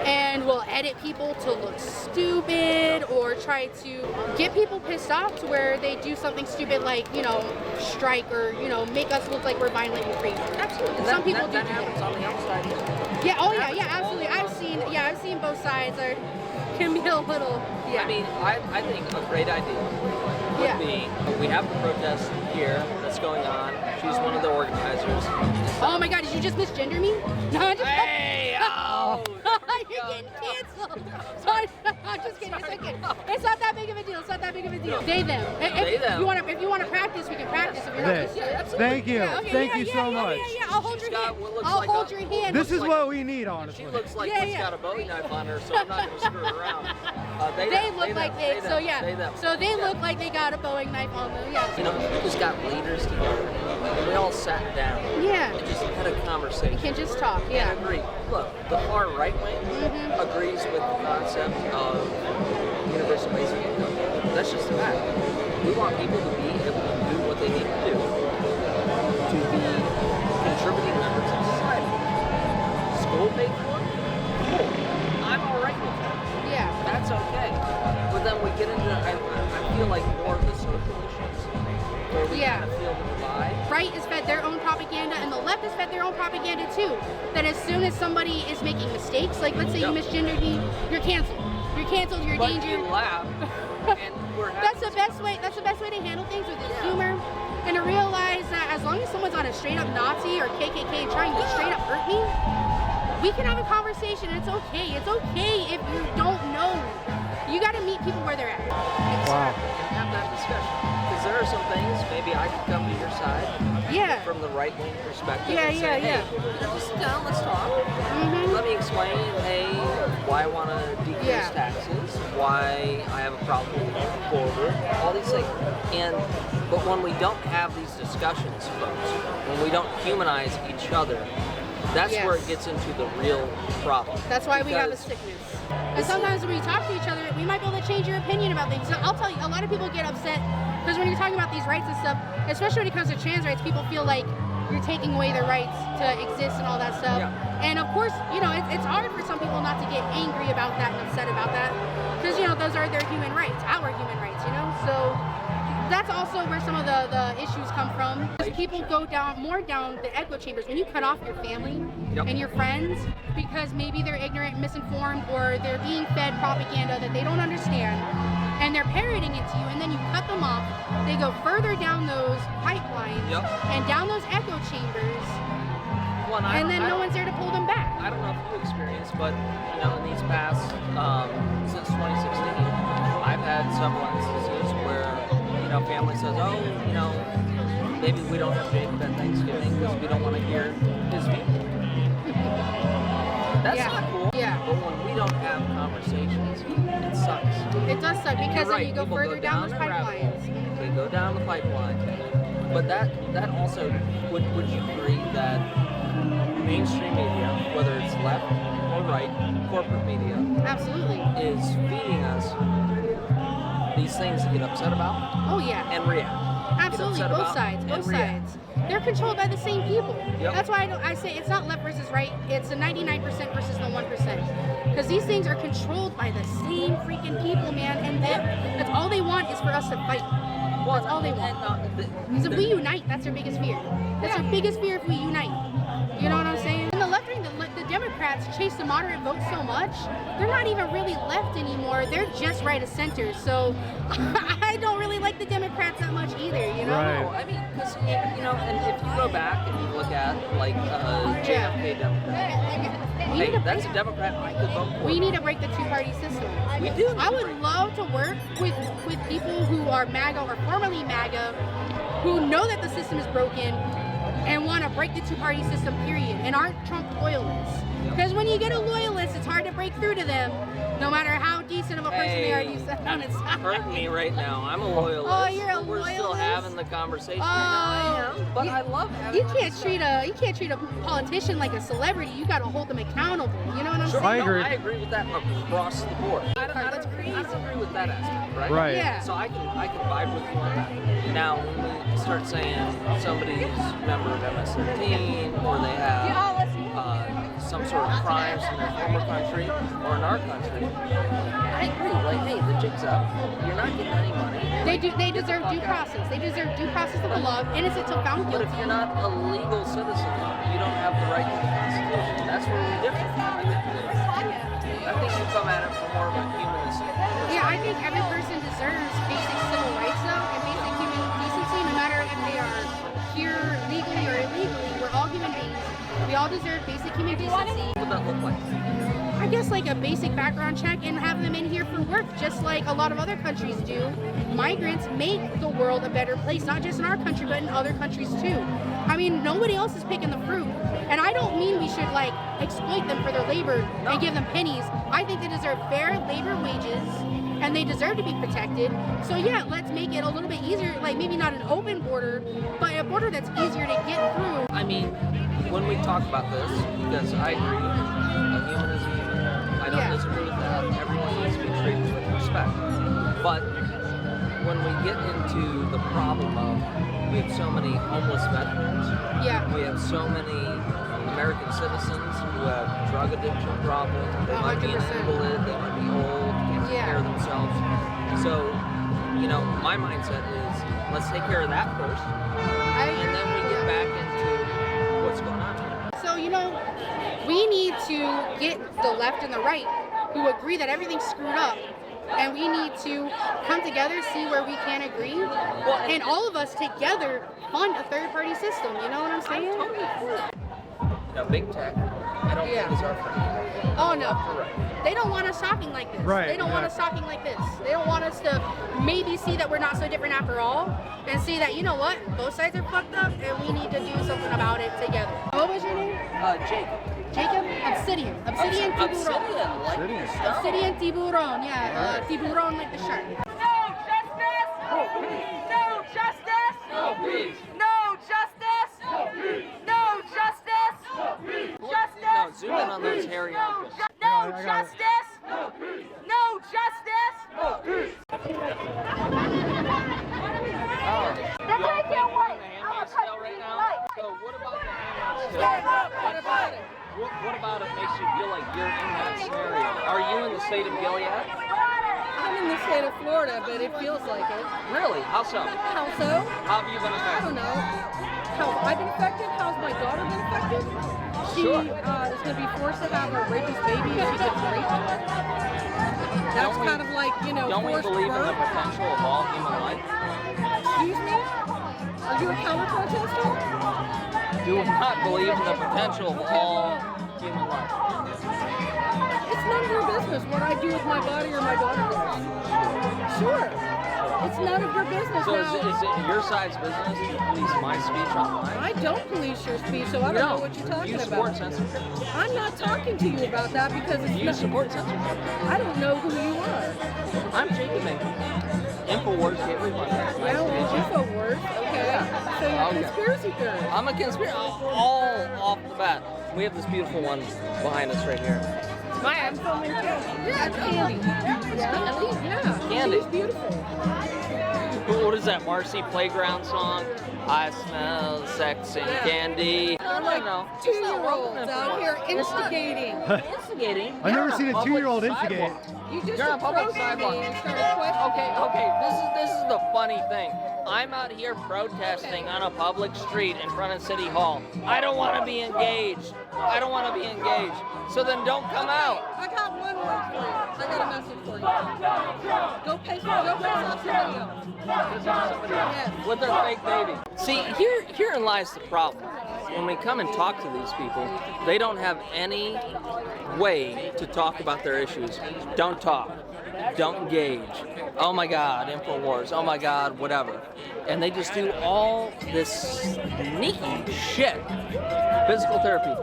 and will edit people to look stupid or try to get people pissed off to where they do something stupid like, you know, strike or, you know, make us look like we're violent and crazy. Absolutely. And some people do that happens on the outside. Yeah, absolutely. I've seen both sides can be a little, I mean, I think a great idea would be, we have the protest here that's going on. She's one of the organizers. Oh my God, did you just misgender me? No, I'm just Hey, oh! You're getting canceled. Sorry, I'm just kidding. It's okay. It's not that big of a deal. It's not that big of a deal. They, them. If you want to practice, we can practice. If you're not just Thank you. Thank you so much. I'll hold your hand. I'll hold your hand. This is what we need, honestly. She looks like she's got a Bowie knife on her, so I'm not going to screw around. They look like they look like they got a Bowie knife on them. Yeah. You know, we just got leaders together, and we all sat down. Yeah. And just had a conversation. We can just talk. Yeah. And agree. Look, the far right wing agrees with the concept of universal basic income. That's just a fact. We want people to be able to do what they need to do to be contributing members of society. School paid for? Cool. I'm all right with that. Yeah. That's okay. But then we get into, I feel like more of the social issues where we kind of feel the divide. Right is fed their own propaganda, and the left is fed their own propaganda too. That as soon as somebody is making mistakes, like let's say you misgendered me, you're canceled. You're canceled. You're a danger. You laugh. And that's the best way. That's the best way to handle things with humor, and to realize that as long as someone's on a straight up Nazi or KKK and trying to straight up hurt me, we can have a conversation. It's okay. It's okay if you don't know. You got to meet people where they're at. Wow. And have that discussion. Because there are some things maybe I could come to your side. Yeah. From the right wing perspective. Yeah, and say, hey, just sit down, let's talk. Let me explain, hey, why I want to decrease taxes, why I have a problem with the border, all these things. But when we don't have these discussions, folks, when we don't humanize each other, that's where it gets into the real problem. That's why we have a sickness. And sometimes when we talk to each other, we might be able to change your opinion about things. So I'll tell you, a lot of people get upset because when you're talking about these rights and stuff, especially when it comes to trans rights, people feel like you're taking away their rights to exist and all that stuff. And of course, you know, it's hard for some people not to get angry about that and upset about that because, you know, those are their human rights, our human rights, you know? So that's also where some of the issues come from. People go more down the echo chambers when you cut off your family and your friends because maybe they're ignorant, misinformed, or they're being fed propaganda that they don't understand, and they're parroting it to you, and then you cut them off. They go further down those pipelines and down those echo chambers, and then no one's there to pull them back. I don't know if you experienced, but you know, in these past since 2016, I've had several instances where family says, oh, you know, maybe we don't have Jacob at Thanksgiving because we don't want to hear his view. That's not cool. Yeah. But when we don't have conversations, it sucks. It does suck because then you go People further down those pipelines. They go down the pipeline. But that also, would you agree that mainstream media, whether it's left or right, corporate media, Absolutely. is feeding us these things to get upset about. Oh yeah. And react. Absolutely, Get upset both about sides, and both react. sides. They're controlled by the same people. Yep. That's why I say it's not left versus right. It's the 99% versus the 1%. Because these things are controlled by the same freaking people, man. And that's all they want is for us to fight. That's all they want. Because if we unite, that's their biggest fear. That's their biggest fear if we unite. You know what I'm saying? And the left wing, the Democrats chase the moderate vote so much, they're not even really left anymore. They're just right of center. So I don't really like the Democrats that much either, you know? No, I mean, because, you know, and if you go back and you look at, like, JFK Democrat, hey, that's a Democrat I could vote for. We need to break the two-party system. We do. I would love to work with people who are MAGA or formerly MAGA, who know that the system is broken and want to break the two-party system, period, and aren't Trump loyalists. Because when you get a loyalist, it's hard to break through to them, no matter how decent of a person they are. You sound inside. Hurting me right now. I'm a loyalist. Oh, you're a We're loyalist? still having the conversation. Oh, I am, but I love having you can't treat a politician like a celebrity. You got to hold them accountable. You know what I'm saying? I agree with that across the board. I don't agree with that aspect, right? Right. Yeah. So I can vibe with you on that. Now, when we start saying somebody's a member of MS-13 or they have some sort of crimes in their former country or in our country, I agree. Like, hey, the jig's up. You're not getting any money. They deserve due process. They deserve due process of the law, innocent until found But guilty. if you're not a legal citizen, you don't have the right to the Constitution. That's where we're different. I think you come at it from more of a humanist. Yeah, I think every person deserves basic civil rights, though, and basic human decency, no matter if they are here legally or illegally. We're all human beings. We all deserve basic human decency. What would that look like? I guess like a basic background check and have them in here for work, just like a lot of other countries do. Migrants make the world a better place, not just in our country, but in other countries too. I mean, nobody else is picking the fruit. And I don't mean we should like exploit them for their labor and give them pennies. I think they deserve fair labor wages and they deserve to be protected. So yeah, let's make it a little bit easier, like maybe not an open border, but a border that's easier to get through. I mean, when we talk about this, because I agree, a human is a human. I don't disagree with that. Everyone needs to be treated with respect. But when we get into the problem of we have so many homeless veterans, we have so many American citizens who have drug addiction problems, they might be an invalid, they might be old, can't take care of themselves. So, you know, my mindset is let's take care of that first, and then we get back into what's going on here. So, you know, we need to get the left and the right who agree that everything's screwed up. And we need to come together, see where we can agree, and all of us together fund a third-party system. You know what I'm saying? Now, big tech, I don't think is our friend. Oh no, they don't want us talking like this. Right, They don't want us talking like this. They don't want us to maybe see that we're not so different after all, and see that, you know what, both sides are fucked up, and we need to do something about it together. What was your name? Jacob. Jacob? Obsidian. Obsidian Tiburon. Obsidian Tiburon, yeah. Tiburon like the shark. No justice! No justice! No peace! No justice! No peace! No justice! No peace! Justice! No, zoom in on those hairy armpits. No justice! No peace! No justice! No peace! That's why I can't wait. I'm a cut right now. So what about the handmaid's What about it? What about it makes you feel like you're in that scenario? Are you in the state of Gilead? I'm in the state of Florida, but it feels like it. Really? How so? How so? How have you been affected? I don't know. How I've been affected? How's my daughter been affected? She is going to be forced to have a rapist baby if she gets raped. That's kind of like, you know, don't we forced believe in the birth. potential of all human life? Excuse me? Are you a counter-protester? Do not believe in the potential of all human life. It's none of your business what I do with my body or my daughter does. Sure. It's none of your business. So now, is it your side's business to police my speech online? I don't police your speech, so I don't know what you're talking you support about. censorship. I'm not talking to you about that because it's You support censorship. I don't know who you are. I'm Jacob Engels. InfoWars Gateway Podcast. Yeah, well, InfoWars, okay. Yeah. So you're a Okay. conspiracy theorist. I'm a conspiracy. All off the bat. We have this beautiful one behind us right here. I'm filming too. Yeah, Candy. Yeah. Candy. She's beautiful. What is that Marcy Playground song? I smell sex and candy. They're like 2-year-olds out here instigating. Instigating? I've never You're seen a on public 2-year-old sidewalk. instigate. You just You're on public approached me sidewalk. and started questioning. Okay. This is the funny thing. I'm out here protesting on a public street in front of City Hall. I don't want to be engaged. So then don't come out. I got one word for you. I got a message for you. Go piss off somebody else. Yes. With their fake baby. See, herein lies the problem. When we come and talk to these people, they don't have any way to talk about their issues. Don't talk. Don't engage. Oh my God, InfoWars. Oh my God, whatever. And they just do all this sneaky shit. Physical therapy.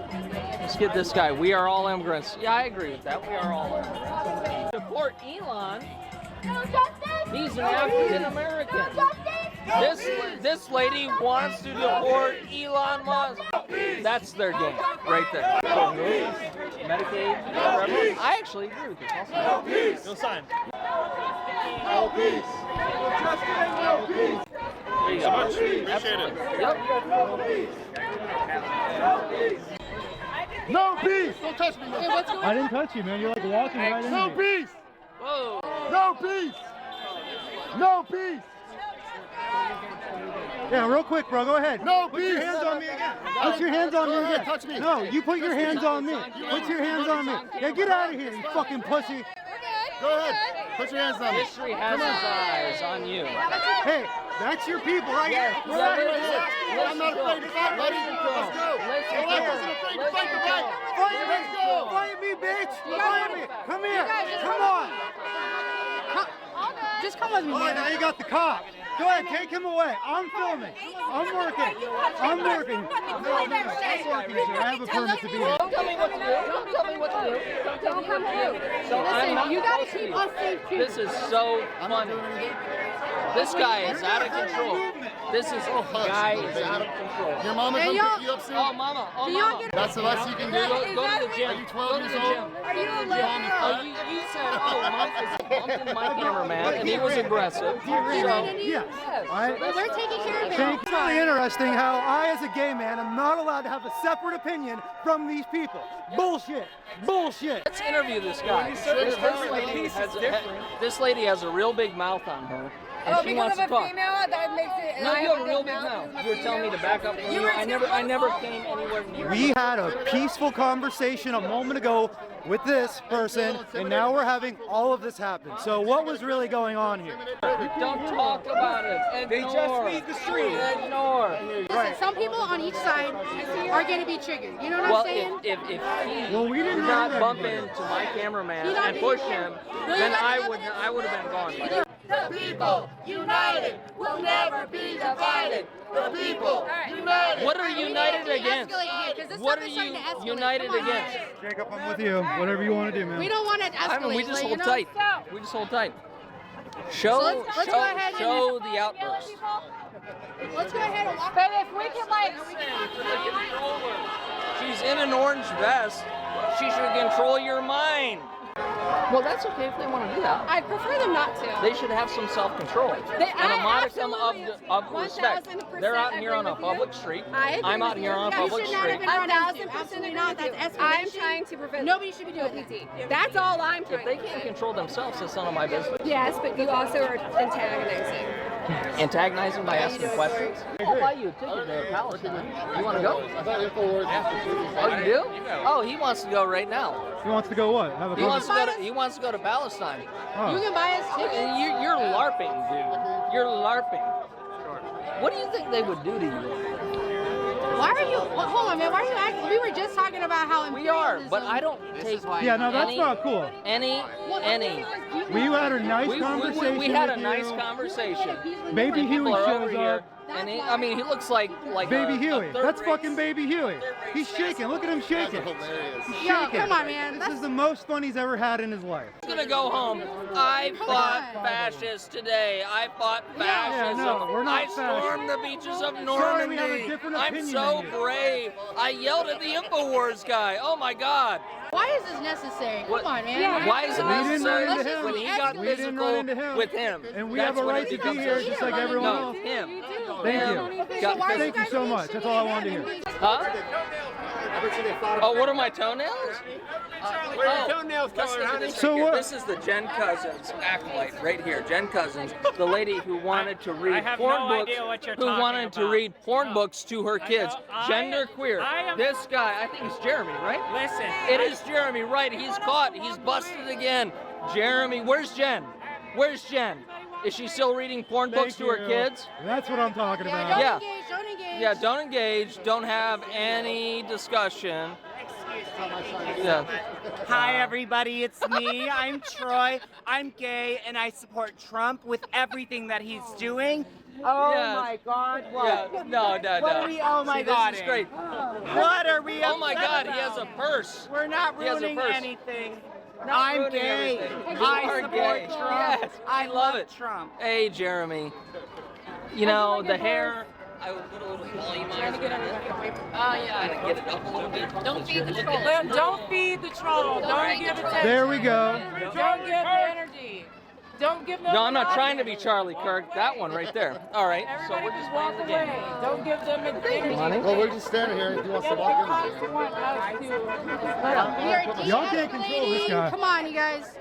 Let's get this guy. We are all immigrants. Yeah, I agree with that. We are all immigrants. Support Elon. He's an African American. This lady wants to deport Elon Musk. That's their game right there. Medicaid. I actually agree with this. No peace. Go sign. No peace. There you go. Appreciate it. Yep. No peace. Don't touch me. Hey, what's going on? I didn't touch you, man. You're like walking right into No me. peace. Whoa. No peace. No peace. Yeah, real quick, bro. Go ahead. No Put your peace. hands on me again. Put your hands on me Go ahead, again. touch me. No, you put your hands on me. Put your hands on me. Yeah, get out of here, you fucking pussy. Go ahead. Put your hands on me. History has its eyes on you. Hey, that's your people right here. We're right here. I'm not afraid to fight. Let's go. Let's go. The left isn't afraid to fight the right. Fight me. Let's go. Fight me, bitch. Fight me. Come here. Come on. Just come with me, Oh, man. now you got the cop. Go ahead, take him away. I'm filming. I'm working. I'm working. I have a permit to be here. Don't tell me what to do. Don't tell me what to do. Don't tell me what to do. So I'm not you gotta supposed to keep be. us safe too. This is so funny. This guy is out of control. This is guy is out of control. Your mama Hey, come y'all- pick you up soon? Oh, mama. Oh, Can y'all mama. get- That's the less you can do? Go to the gym. Are you 12 Go to years the old? gym. Are you a Oh, little you said, Mike is bumped into my cameraman, and he was aggressive. He ran into you? Yeah. All right. Well, we're taking care of him. It's really interesting how I, as a gay man, am not allowed to have a separate opinion from these people. Bullshit. Bullshit. Let's interview this guy. This lady has a real big mouth on her, and she wants to talk. that makes it. No, you have a real big mouth. You were telling me to back up from you. I never came anywhere near you. We had a peaceful conversation a moment ago with this person, and now we're having all of this happen. So what was really going on here? Don't talk about it. Ignore. They just leave the street. Ignore. Listen, some people on each side are going to be triggered. You know what Well, I'm saying? if he Well, we didn't did not have bump anybody. into my cameraman You don't and need push to. him, Well, then you got I the would evidence. have been gone. The people united will never be divided. The people united. What are you united against? What are you united against? Jacob, I'm with you. Whatever you want to do, man. We don't want to escalate. I mean, we just like, hold you know? tight. We just hold tight. Show, let's go ahead and- show the outburst. Let's go ahead and walk. But if we can like, She's in an orange vest. She should control your mind. Well, that's okay if they want to do that. I prefer them not to. They should have some self-control They- and a I modicum absolutely of respect. 1000% They're out here on a agree with you. public street. I agree I'm out with here you. on a You public should not have street. been run into. Absolutely not. That's escalation. I'm trying to prevent. Nobody should be doing that. That's all I'm If trying. they can't control themselves, that's none of my business. Yes, but you also are antagonizing. Antagonizing by asking questions. I'll buy you a ticket to Palestine. You want to go? Oh, you do? Oh, he wants to go right now. He wants to go what? Have a He wants to conversation? go to. He wants to go to Palestine. Oh. You can buy us tickets. And you're LARPing, dude. You're LARPing. What do you think they would do to you? Why are you? Well, hold on, man. Why are you acting? We were just talking about how We are, but I don't take. Yeah, no, that's any- not cool. Any. We had a nice conversation. We had a with nice you. conversation. Baby People Huey are over shows here. up. And I mean, he looks like Baby a Huey. third That's race- fucking Baby Huey. He's shaking. Look at him shaking. He's Yo, shaking. come on, man. This is the most fun he's ever had in his life. I'm gonna go home. I fought fascists today. I fought fascism. Yeah, no, we're not I stormed the beaches of Normandy. Sorry, we have a different I'm opinion so than you. brave. I yelled at the InfoWars guy. Oh my God. Why is this necessary? Come on, man. Why is it We didn't necessary run into him. when he got We didn't run into physical him. with him? And we have a right to be here just like everyone No, else. him. Thank Him you. got Thank you so much. That's all I wanted to hear. Huh? Oh, what are my toenails? Where are your toenails going, honey? So what? This is the Jen Cousins acolyte right here. Jen Cousins, the lady who wanted to read have porn no books, idea what you're who talking wanted to about. read porn books to her kids. I- Gender queer. I am- This guy, I think it's Jeremy, right? Listen. It is Jeremy, right? He's caught. He's busted again. Jeremy, where's Jen? Where's Jen? Is she still reading porn books to her kids? That's what I'm talking about. Yeah. Don't engage. Yeah, don't engage. Don't have any discussion. Yeah. Hi, everybody. It's me. I'm Troy. I'm gay, and I support Trump with everything that he's doing. Oh Yeah. my God! What? Yeah. No. What are we? Oh my See, God! This is great. What are we? Oh my upset God, he has about? a purse. We're not He has a ruining purse. anything. Not I'm ruining gay. everything. You I are support gay. Trump. Yes, I love it. Trump. Hey, Jeremy. You know, the hair, I would put a little volumizer in it. Oh, yeah. And get it up a little bit. Don't feed the troll. Don't feed the troll. Don't give attention. There we go. Don't give the energy. Don't give them. No, I'm not trying to be Charlie Kirk. That one right there. All right, so Everybody we're just just playing walk the game. away. Don't give them energy. Money? Well, we're just standing here. If he wants to walk in, We are Y'all can't control this guy. Come on, you guys.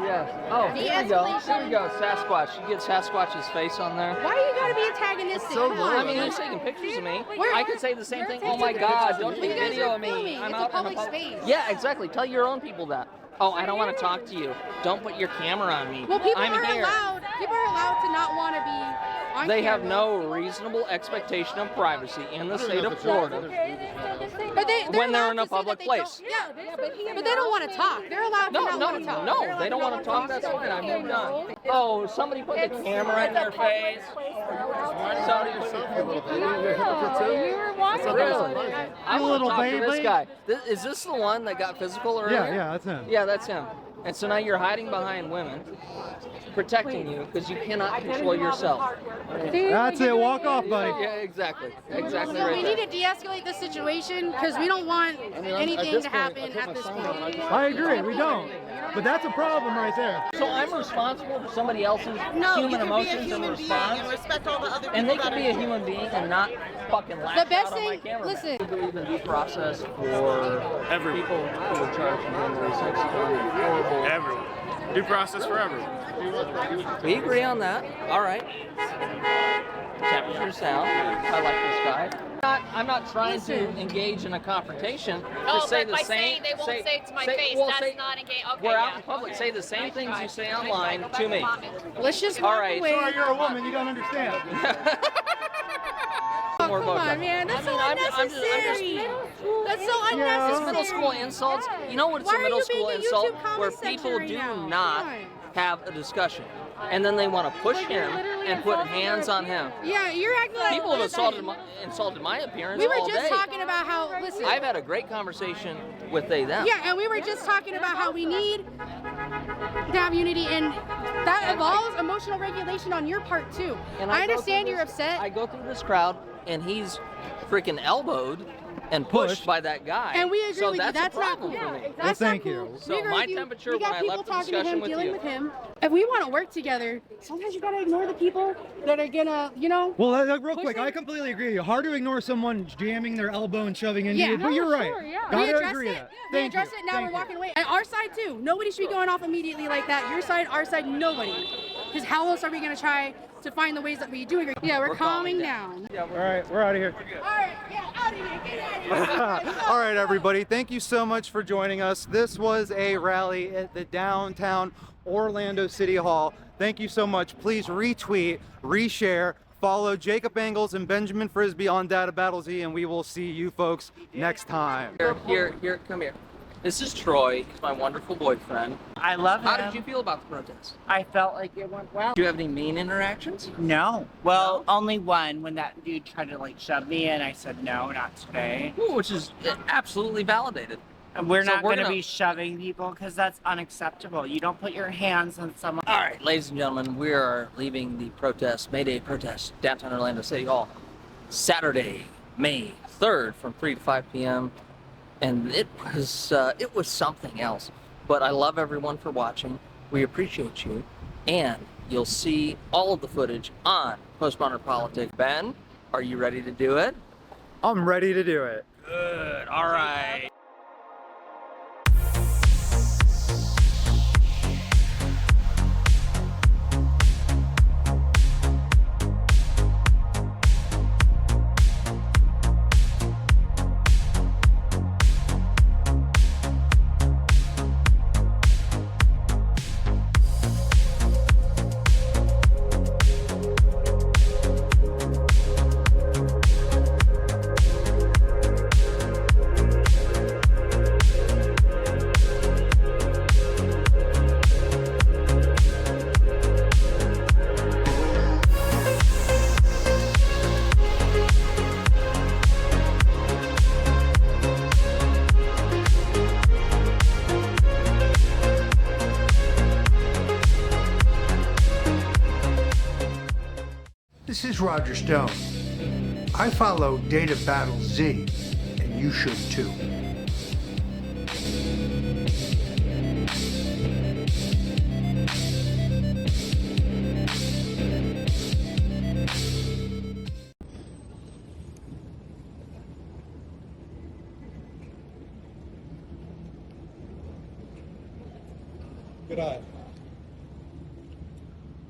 Yes. Oh, here we go. Here we go. Sasquatch. You get Sasquatch's face on there. Why do you gotta be antagonistic? So Come rude. I on. mean, he's taking pictures of me. Where- I could say the same thing. You're Oh my taking God! pictures. Don't You take guys video are of me. filming. I'm It's a out in public the space. Yeah, exactly. Tell your own people that. Oh, I don't want to talk to you. Don't put your camera on me. Well, people I'm are here. allowed. People are allowed to not want to be on They have camera. no reasonable expectation of privacy in the state of Florida But when they're allowed in a to say that public they place. don't- Yeah, but they don't want to talk. They're allowed to No, not no, want to talk. no, they don't want to talk. That's fine. I moved on. Oh, somebody put the camera in their face. You were watching Really? I want little to talk to this baby. guy. Is this the one that got physical earlier? Yeah, that's him. Yeah, that's him. And so now you're hiding behind women, protecting you because you cannot control yourself. That's it. Walk off, buddy. Yeah, exactly. Exactly So right we there. need to de-escalate the situation because we don't want anything to happen at this point. I agree. We don't. But that's a problem right there. So I'm responsible for somebody else's No, you human can be a emotions human and being response. and respect all the other people. And they that can are be a human being and not fucking lash The best out on my thing- camera. listen. I believe in due process for people who are charged with doing sex horrible. Everyone. Due process for everyone. We agree on that. All right. Temperature's down. I like this guy. I'm not trying to engage in a confrontation. Oh, Just say but the by same. saying they won't say it to my face, well, that's say- not engage. Okay, We're out yeah. in public. Say the same things you say online to me. Let's just All walk right. away. Sorry, you're a woman. You don't understand. More Come Botox. on, man. That's I mean, so I'm just- unnecessary. That's so It's unnecessary. middle school insults. You know what's Why a are middle you school being a insult? YouTube comment Where section people right do now? not Come on. have a discussion. And then they want to push him and put hands on him. Yeah, you're acting like People have insulted my appearance We were all just day. talking about how. Listen. I've had a great conversation with they them. Yeah, and we were just talking about how we need to have unity, and that involves emotional regulation on your part too. And I go understand through you're this- upset. I go through this crowd, and he's freaking elbowed and pushed by that guy. And we agree so with you. that's That's a problem not cool. for me. That's thank not you. cool. So We agree my with you. temperature We got when I people left the talking to discussion him, with dealing you. with him. If we want to work together, sometimes you gotta ignore the people that are gonna, Well, real push quick, him. I completely agree with you. Hard to ignore someone jamming their elbow and shoving into Yeah. you, but No, you're right. sure, yeah. We Gotta addressed agree it. with that. We Thank addressed you. it. Now Thank we're you. walking away. And our side too. Nobody should be going off immediately like that. Your side, our side, nobody. Because how else are we gonna try to find the ways that we do agree? Yeah, we're calming down. All right, we're out of here. All right, yeah, out of here. Get out of here. All right, everybody. Thank you so much for joining us. This was a rally at the downtown Orlando City Hall. Thank you so much. Please retweet, reshare, follow Jacob Engels and Benjamin Frisbee on Data Battle Z, and we will see you folks next time. Here, come here. This is Troy. He's my wonderful boyfriend. I love him. How did you feel about the protest? I felt like it went well. Do you have any mean interactions? No. Well, only one, when that dude tried to like shove me in. I said no, not today. Ooh, which is absolutely validated. And we're So not we're going to gonna- be shoving people because that's unacceptable. You don't put your hands on someone. All right, ladies and gentlemen, we are leaving the protest, May Day protest, downtown Orlando City Hall, Saturday, May 3rd from 3 to 5 p.m. And it was something else. But I love everyone for watching. We appreciate you. And you'll see all of the footage on Postmodern Politics. Ben, are you ready to do it? I'm ready to do it. Good. All right. This is Roger Stone. I follow Data Battle Z, and you should too. Good eye.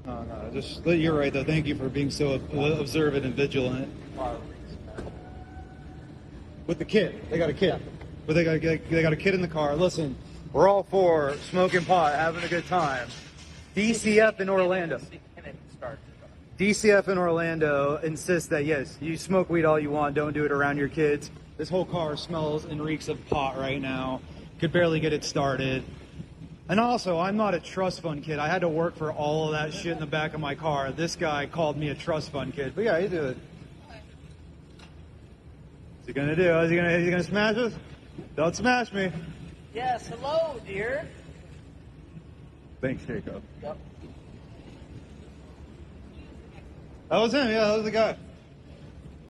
No, you're right though. Thank you for being so observant and vigilant. With the kid, they got a kid. But they got a kid in the car. Listen, we're all for smoking pot, having a good time. DCF in Orlando. DCF in Orlando insists that yes, you smoke weed all you want, don't do it around your kids. This whole car smells and reeks of pot right now. Could barely get it started. And also, I'm not a trust fund kid. I had to work for all of that shit in the back of my car. This guy called me a trust fund kid. But yeah, he did it. What's he gonna do? Is he gonna smash us? Don't smash me. Yes, hello, dear. Thanks, Jacob. Yep. That was him, yeah, that was the guy.